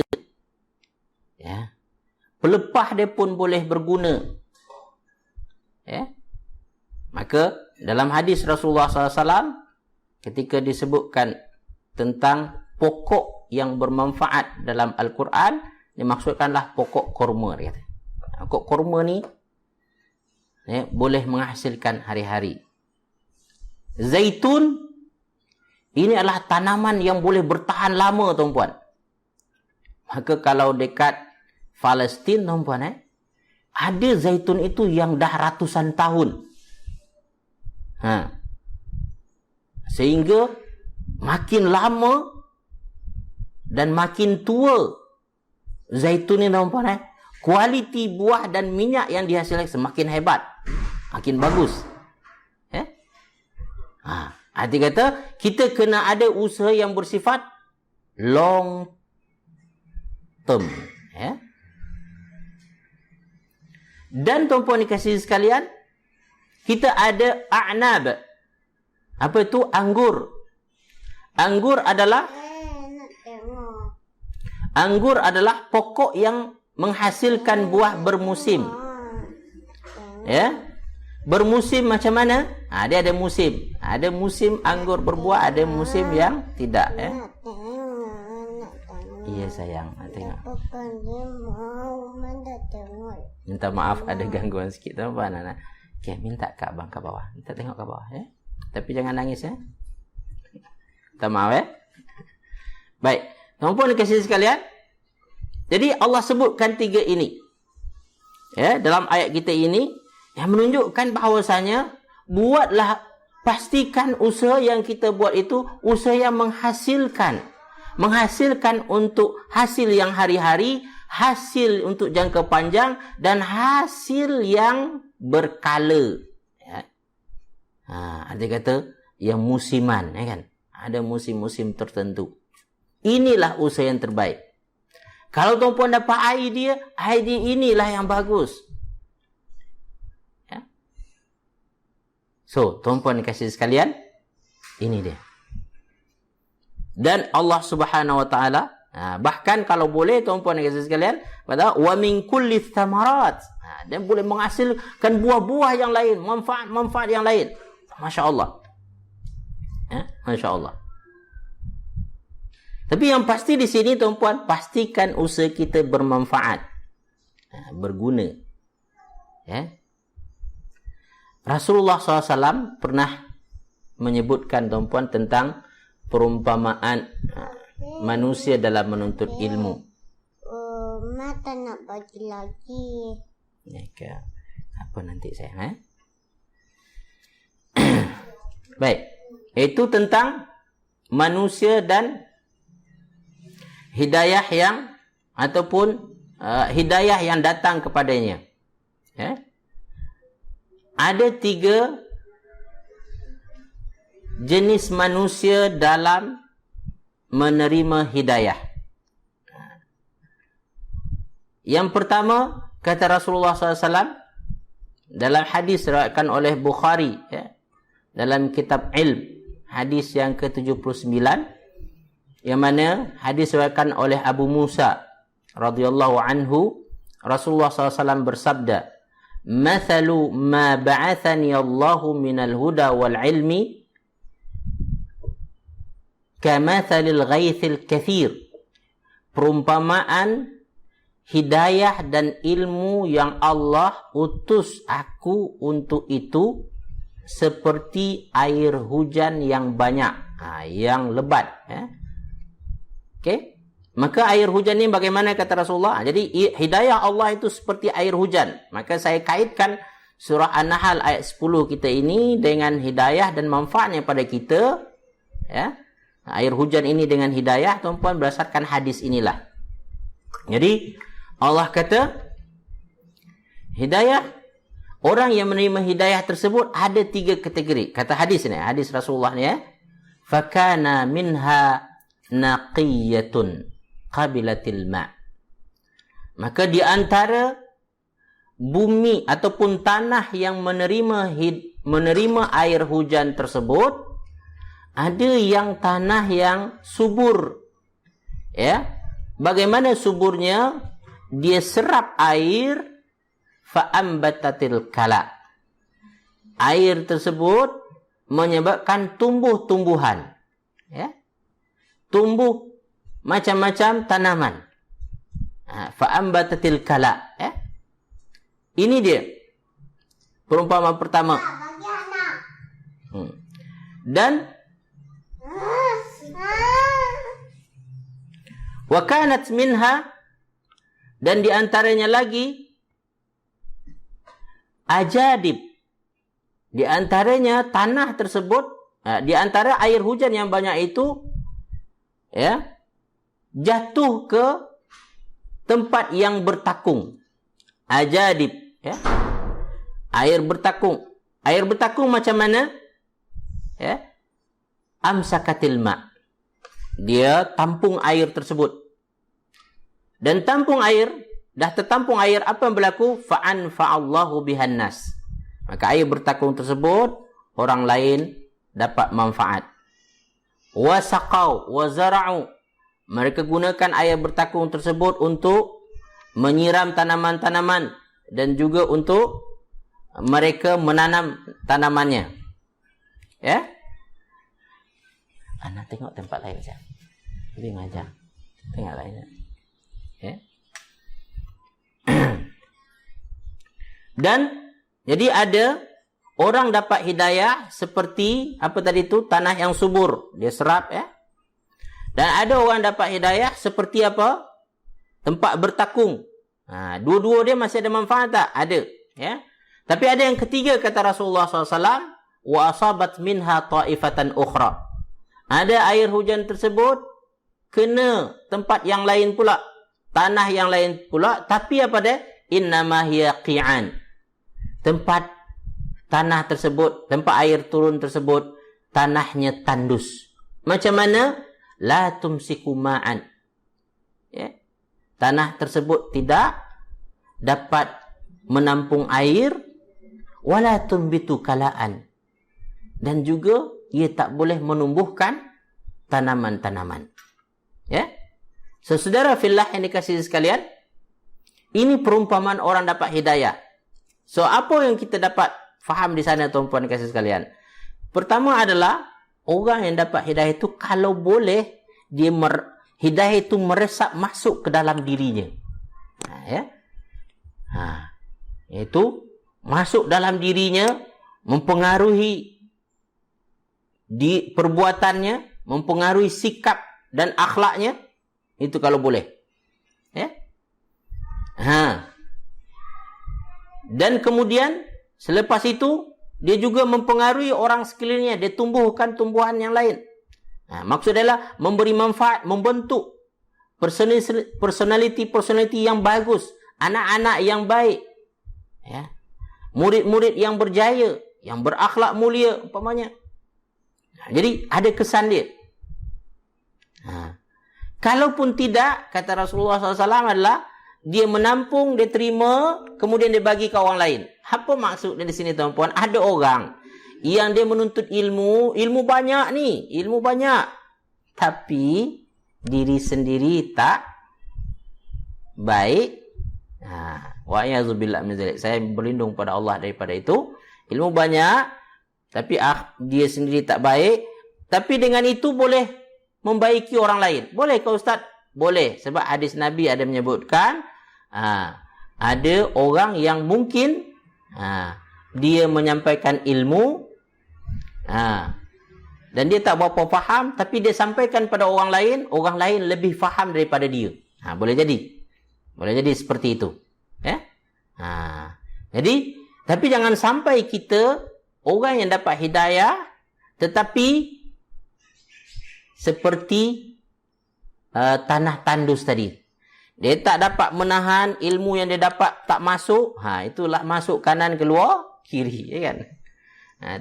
[SPEAKER 1] Ya. Pelepah dia pun boleh berguna. Ya. Maka dalam hadis Rasulullah SAW, ketika disebutkan tentang pokok yang bermanfaat dalam Al-Quran, dimaksudkanlah pokok kurma. Dia kata. Pokok kurma ni boleh menghasilkan hari-hari. Zaitun ini adalah tanaman yang boleh bertahan lama, tuan-puan. Maka kalau dekat Palestin, tuan-puan, ada zaitun itu yang dah ratusan tahun. Sehingga makin lama dan makin tua zaitun ni, tuan-puan, kualiti buah dan minyak yang dihasilkan semakin hebat, makin bagus. Arti kata, kita kena ada usaha yang bersifat long term. Dan tuan-puan dikasihi sekalian, kita ada a'nab. Apa itu? Anggur. Anggur adalah pokok yang menghasilkan buah bermusim. Ya. Bermusim macam mana? Dia ada musim. Ada musim anggur berbuah, ada musim yang tidak. Iya sayang, tengok. Minta maaf ada gangguan sikit, apa anak-anak? Okay, minta ke abang ke bawah. Minta tengok ke bawah ya. Tapi jangan nangis ya. Minta maaf ya. Baik, tuan-tuan dikasih sekalian. Jadi Allah sebutkan 3 ini. Ya, dalam ayat kita ini yang menunjukkan bahawasanya buatlah, pastikan usaha yang kita buat itu usaha yang menghasilkan untuk hasil yang hari-hari, hasil untuk jangka panjang, dan hasil yang berkala. Ya. Ada kata yang musiman, ya kan? Ada musim-musim tertentu. Inilah usaha yang terbaik. Kalau tuan-puan dapat idea inilah yang bagus. Ya. So, tuan-puan dikasih sekalian, ini dia. Dan Allah Subhanahu wa taala, bahkan kalau boleh tuan-puan dan saudara sekalian, kata wa min kulli thamarat. Dan boleh menghasilkan buah-buah yang lain, manfaat-manfaat yang lain. Masya-Allah. Masya-Allah. Tapi yang pasti di sini tuan-puan, pastikan usaha kita bermanfaat. Berguna. Ya. Rasulullah SAW pernah menyebutkan tuan-puan tentang perumpamaan manusia dalam menuntut ilmu.
[SPEAKER 2] Mata nak bagi lagi.
[SPEAKER 1] Apa nanti saya? Baik. Itu tentang manusia dan hidayah yang ataupun hidayah yang datang kepadanya. Ya. Ada 3 jenis manusia dalam menerima hidayah. Yang pertama, kata Rasulullah SAW dalam hadis diriwayatkan oleh Bukhari, ya, dalam kitab ilm, hadis yang ke-79, yang mana hadis diriwayatkan oleh Abu Musa radhiyallahu anhu, Rasulullah SAW bersabda, "Mathalu ma ba'athani Allahu minal huda wal ilmi kamathalil ghaithil kathir." Perumpamaan hidayah dan ilmu yang Allah utus aku untuk itu seperti air hujan yang banyak, yang lebat. Okey, maka air hujan ini bagaimana kata Rasulullah? Jadi hidayah Allah itu seperti air hujan. Maka saya kaitkan surah An-Nahl ayat 10 kita ini dengan hidayah dan manfaatnya pada kita. Ya. Air hujan ini dengan hidayah, tuan-puan, berdasarkan hadis inilah. Jadi Allah kata hidayah, orang yang menerima hidayah tersebut ada 3 kategori. Kata hadis ni, hadis Rasulullah ni, fakana minha naqiyatun qabilatil ma'. Maka di antara bumi ataupun tanah yang menerima air hujan tersebut, ada yang tanah yang subur. Ya. Bagaimana suburnya? Dia serap air, fa'ambatatil kala. Air tersebut menyebabkan tumbuh-tumbuhan. Ya. Tumbuh macam-macam tanaman. Fa'ambatatil kala. Ya. Ini dia perumpamaan pertama. Dan wa kanat minha, dan di antaranya lagi ajadib. Di antaranya tanah tersebut, di antara air hujan yang banyak itu, ya, jatuh ke tempat yang bertakung. Ajadib, ya. Air bertakung. Air bertakung macam mana? Ya. Amsakatil ma'. Dia tampung air tersebut. Dan tampung air, dah tertampung air, apa yang berlaku? Fa'anfa'allahu bihan nas. Maka air bertakung tersebut, orang lain dapat manfaat. Wasaqau, wazara'u. Mereka gunakan air bertakung tersebut untuk menyiram tanaman-tanaman. Dan juga untuk mereka menanam tanamannya. Ya. Anak tengok tempat lain saja. Dia ngajar. Tengok lainnya. Ya. Dan jadi ada orang dapat hidayah seperti apa tadi itu, tanah yang subur, dia serap ya. Dan ada orang dapat hidayah seperti apa? Tempat bertakung. Dua-dua dia masih ada manfaat tak? Ada, ya. Tapi ada yang ketiga kata Rasulullah SAW, wa asabat minha ta'ifatan ukhra. Ada air hujan tersebut kena tempat yang lain pula, tanah yang lain pula, tapi apa dia? Innama hiya qi'an. Tempat tanah tersebut, tempat air turun tersebut, tanahnya tandus. Macam mana? La tumsiku ma'an. Ya. Tanah tersebut tidak dapat menampung air, wala tumbitu kalaan. Dan juga ia tak boleh menumbuhkan tanaman-tanaman. Ya. So, saudara fillah yang dikasihi sekalian, ini perumpamaan orang dapat hidayah. So, apa yang kita dapat faham di sana tuan-tuan kasih sekalian? Pertama adalah orang yang dapat hidayah itu kalau boleh dia hidayah itu meresap masuk ke dalam dirinya. Ya. Itu masuk dalam dirinya, mempengaruhi di perbuatannya, mempengaruhi sikap dan akhlaknya, itu kalau boleh. Ya. Dan kemudian selepas itu dia juga mempengaruhi orang sekelilingnya, dia tumbuhkan tumbuhan yang lain. Maksud adalah memberi manfaat, membentuk personality yang bagus, anak-anak yang baik, ya. Murid-murid yang berjaya, yang berakhlak mulia umpamanya. Jadi ada kesan dia. Kalaupun tidak, kata Rasulullah SAW adalah dia menampung, dia terima, kemudian dia bagi ke orang lain. Apa maksudnya di sini tuan-puan? Ada orang yang dia menuntut ilmu banyak ni, ilmu banyak. Tapi diri sendiri tak baik. Wa'iyadzubillah min zalik. Saya berlindung pada Allah daripada itu. Ilmu banyak, tapi dia sendiri tak baik. Tapi dengan itu boleh membaiki orang lain. Boleh ke Ustaz? Boleh. Sebab hadis Nabi ada menyebutkan, ada orang yang mungkin dia menyampaikan ilmu, dan dia tak berapa faham, tapi dia sampaikan pada orang lain lebih faham daripada dia. Boleh jadi seperti itu. Ya? Jadi, tapi jangan sampai kita orang yang dapat hidayah, tetapi seperti tanah tandus tadi. Dia tak dapat menahan ilmu yang dia dapat, tak masuk. Itulah masuk kanan keluar kiri, ya kan?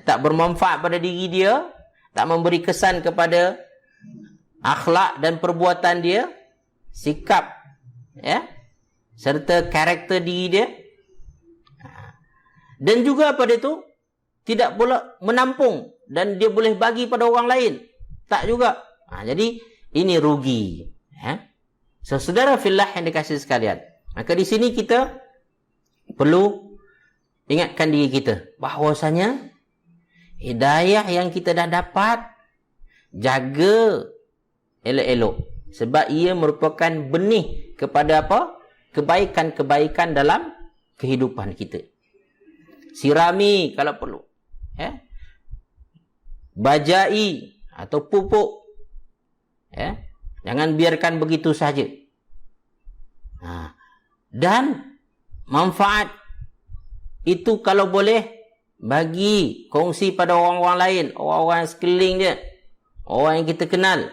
[SPEAKER 1] Tak bermanfaat pada diri dia, tak memberi kesan kepada akhlak dan perbuatan dia, sikap, ya, serta karakter diri dia. Dan juga pada itu tidak pula menampung dan dia boleh bagi pada orang lain, tak juga. Jadi ini rugi, ya. So, saudara fillah yang dikasihi sekalian, maka di sini kita perlu ingatkan diri kita bahwasanya hidayah yang kita dah dapat, jaga elok-elok, sebab ia merupakan benih kepada apa? Kebaikan-kebaikan dalam kehidupan kita. Sirami kalau perlu, ya. Bajai atau pupuk, ya. Jangan biarkan begitu saja. Dan manfaat itu kalau boleh bagi, kongsi pada orang-orang lain, orang-orang sekeliling dia, orang yang kita kenal.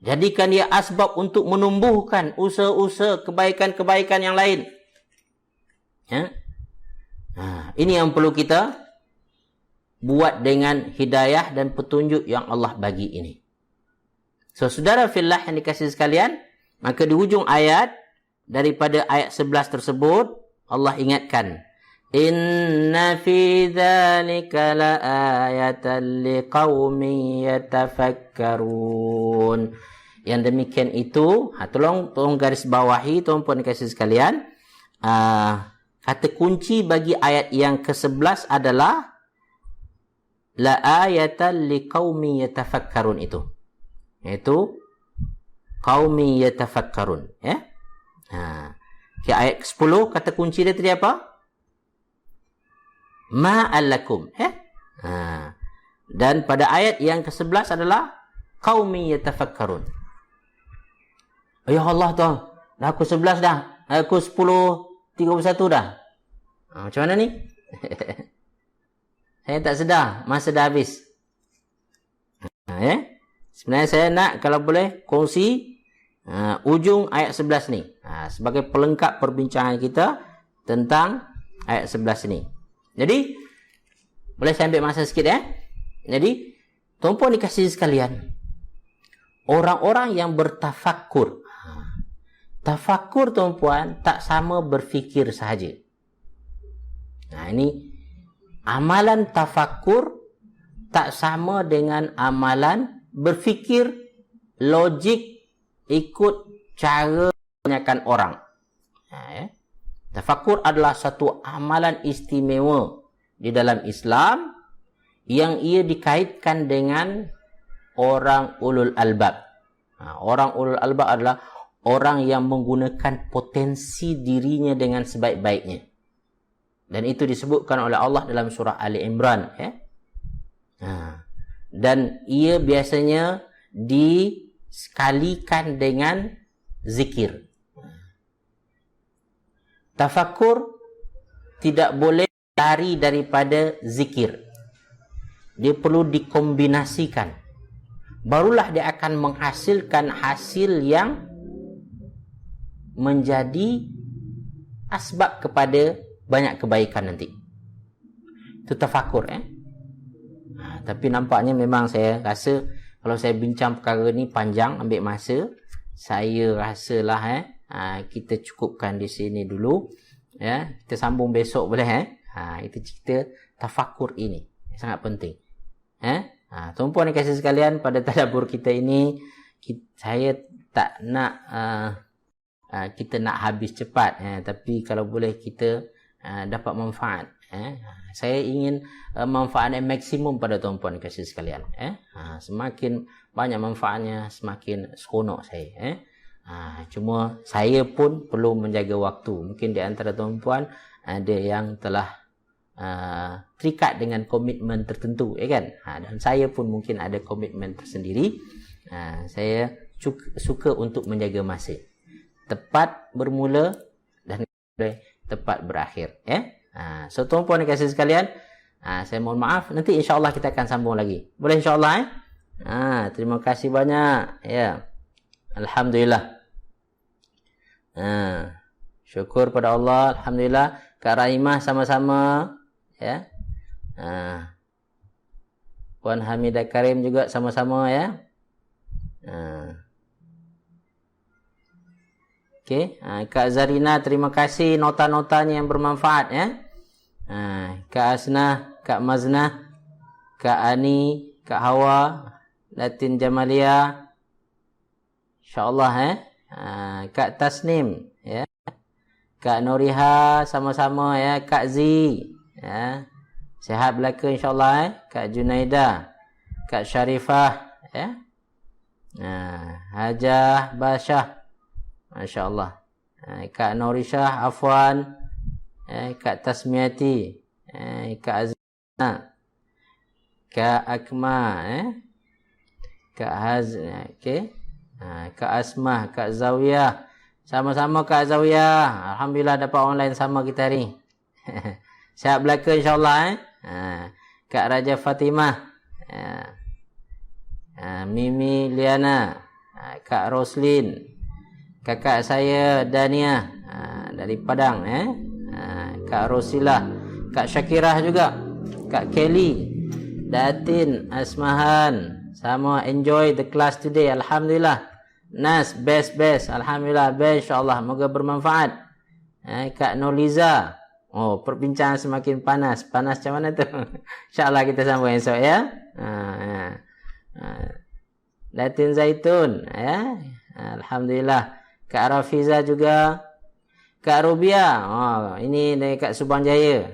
[SPEAKER 1] Jadikan dia asbab untuk menumbuhkan usaha-usaha kebaikan-kebaikan yang lain. Ya? Ini yang perlu kita buat dengan hidayah dan petunjuk yang Allah bagi ini. So, saudara fillah yang dikasihi sekalian, maka di hujung ayat, daripada ayat 11 tersebut, Allah ingatkan, inna fi dzalika laayatan liqaumin yatafakkarun. Yang demikian itu, tolong garis bawahi tuan-puan dikasihi sekalian. kata kunci bagi ayat yang ke-11 adalah la ayatan liqaumin yatafakkarun itu. Iaitu qaumi yatafakkarun, ya. Okay, ayat ke-10 kata kunci dia tadi apa? Ma'alakum, ya. Dan pada ayat yang ke-11 adalah qaumi yatafakkarun. Ya Allah tu, dah aku 11 dah. Aku 10:31 dah. Macam mana ni? Saya tak sedar, masa dah habis. Ya. Sebenarnya saya nak kalau boleh kongsi ujung ayat 11 ni. Sebagai pelengkap perbincangan kita tentang ayat 11 ni. Jadi, boleh saya ambil masa sikit ya? Jadi, tuan-puan dikasihi sekalian, orang-orang yang bertafakkur. Tafakkur tuan-puan tak sama berfikir sahaja. Ini amalan tafakkur tak sama dengan amalan berfikir logik ikut cara kebanyakan orang. Tafakkur adalah satu amalan istimewa di dalam Islam yang ia dikaitkan dengan orang ulul albab. Orang ulul albab adalah orang yang menggunakan potensi dirinya dengan sebaik-baiknya. Dan itu disebutkan oleh Allah dalam surah Ali Imran. Ya? Dan ia biasanya disekalikan dengan zikir. Tafakkur tidak boleh lari daripada zikir. Dia perlu dikombinasikan. Barulah dia akan menghasilkan hasil yang menjadi asbab kepada banyak kebaikan nanti. Itu tafakkur. Tapi nampaknya memang saya rasa kalau saya bincang perkara ni panjang, ambil masa. Saya rasalah kita cukupkan di sini dulu. Ya, kita sambung besok boleh. Itu cerita tafakkur ini. Sangat penting. Tuan-puan dan kasih sekalian, pada tadabbur kita ini, saya tak nak kita nak habis cepat. Tapi kalau boleh kita dapat manfaat. Saya ingin manfaat yang maksimum pada tuan-puan dan kasih sekalian. Semakin banyak manfaatnya, semakin seronok saya. Cuma saya pun perlu menjaga waktu. Mungkin di antara tuan-puan ada yang telah terikat dengan komitmen tertentu, ya kan? Dan saya pun mungkin ada komitmen tersendiri. Saya suka untuk menjaga masa. Tepat bermula dan tepat berakhir, ya. So tuan-puan dan kasih sekalian, saya mohon maaf, nanti insya-Allah kita akan sambung lagi. Boleh insya-Allah terima kasih banyak, ya. Alhamdulillah. Syukur pada Allah, alhamdulillah. Kak Rahimah sama-sama, ya. Puan Hamidah Karim juga sama-sama, ya. Okey, Kak Zarina, terima kasih nota-notanya yang bermanfaat, ya. Kak Asnah, Kak Maznah, Kak Ani, Kak Hawa, Latin Jamalia, insya-Allah, Kak Tasnim, ya. Kak Noriha sama-sama, ya. Kak Zi, ya. Sihat belaka insya-Allah, Kak Junaida, Kak Syarifah, ya. Hajah Basyah, masya-Allah. Kak Norishah Afwan, Kak Tasmiati, Kak Azina, Kak Akma, Kak Haz, okey. Kak Asmah, Kak Zawiyah. Sama-sama Kak Zawiyah. Alhamdulillah dapat online sama kita hari. Sihat belaka insya-Allah, Kak Raja Fatimah, Mimi Liana, Kak Roslin, kakak saya Dania dari Padang, Kak Rosilah, Kak Syakirah juga, Kak Kelly, Datin, Asmahan, sama enjoy the class today, alhamdulillah. Nas, best, alhamdulillah, best, insyaAllah, moga bermanfaat. Kak Noliza, oh, perbincangan semakin panas macam mana tu? InsyaAllah kita sambung esok, ya. Datin Zaitun, ya. Alhamdulillah. Kak Rafiza juga, Kak Rubia. Ini dari Kak Subang Jaya.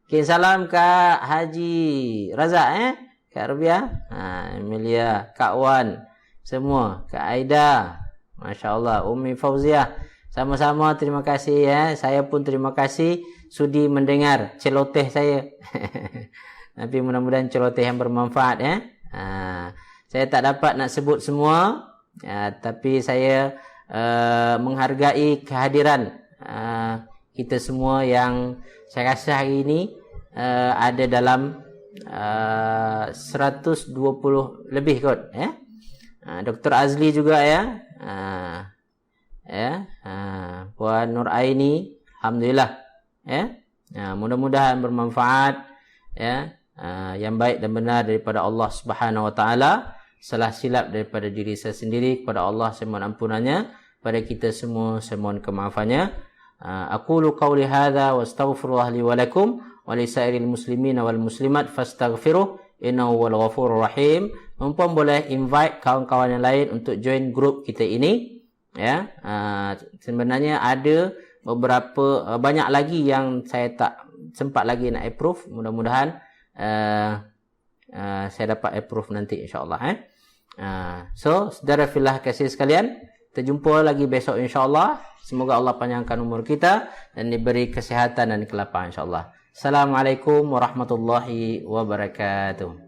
[SPEAKER 1] Kirim salam Kak Haji Razak Kak Rubia. Emilia, Kak Wan, semua. Kak Aida. Masya-Allah. Umi Fauziah. Sama-sama terima kasih Saya pun terima kasih sudi mendengar celoteh saya. Tapi mudah-mudahan celoteh yang bermanfaat Saya tak dapat nak sebut semua. Tapi saya menghargai kehadiran kita semua yang saya rasa hari ini ada dalam 120 lebih kot Dr. Azli juga Puan Nur Aini, alhamdulillah mudah-mudahan bermanfaat yang baik dan benar daripada Allah Subhanahu wa taala. Salah silap daripada diri saya sendiri, kepada Allah saya mohon ampunannya, pada kita semua saya mohon kemaafannya. Aqulu qawli hadza wa astaghfirullah li wa lakum wa li sairil muslimin wal muslimat fastaghfiruh innahu wal ghafurur rahim. Mumpung boleh invite kawan-kawan yang lain untuk join grup kita ini sebenarnya ada beberapa banyak lagi yang saya tak sempat lagi nak approve. Mudah-mudahan saya dapat approve nanti insya-Allah So, saudara fillah kasih sekalian, kita jumpa lagi besok insya-Allah. Semoga Allah panjangkan umur kita dan diberi kesihatan dan kelapangan insya-Allah. Assalamualaikum warahmatullahi wabarakatuh.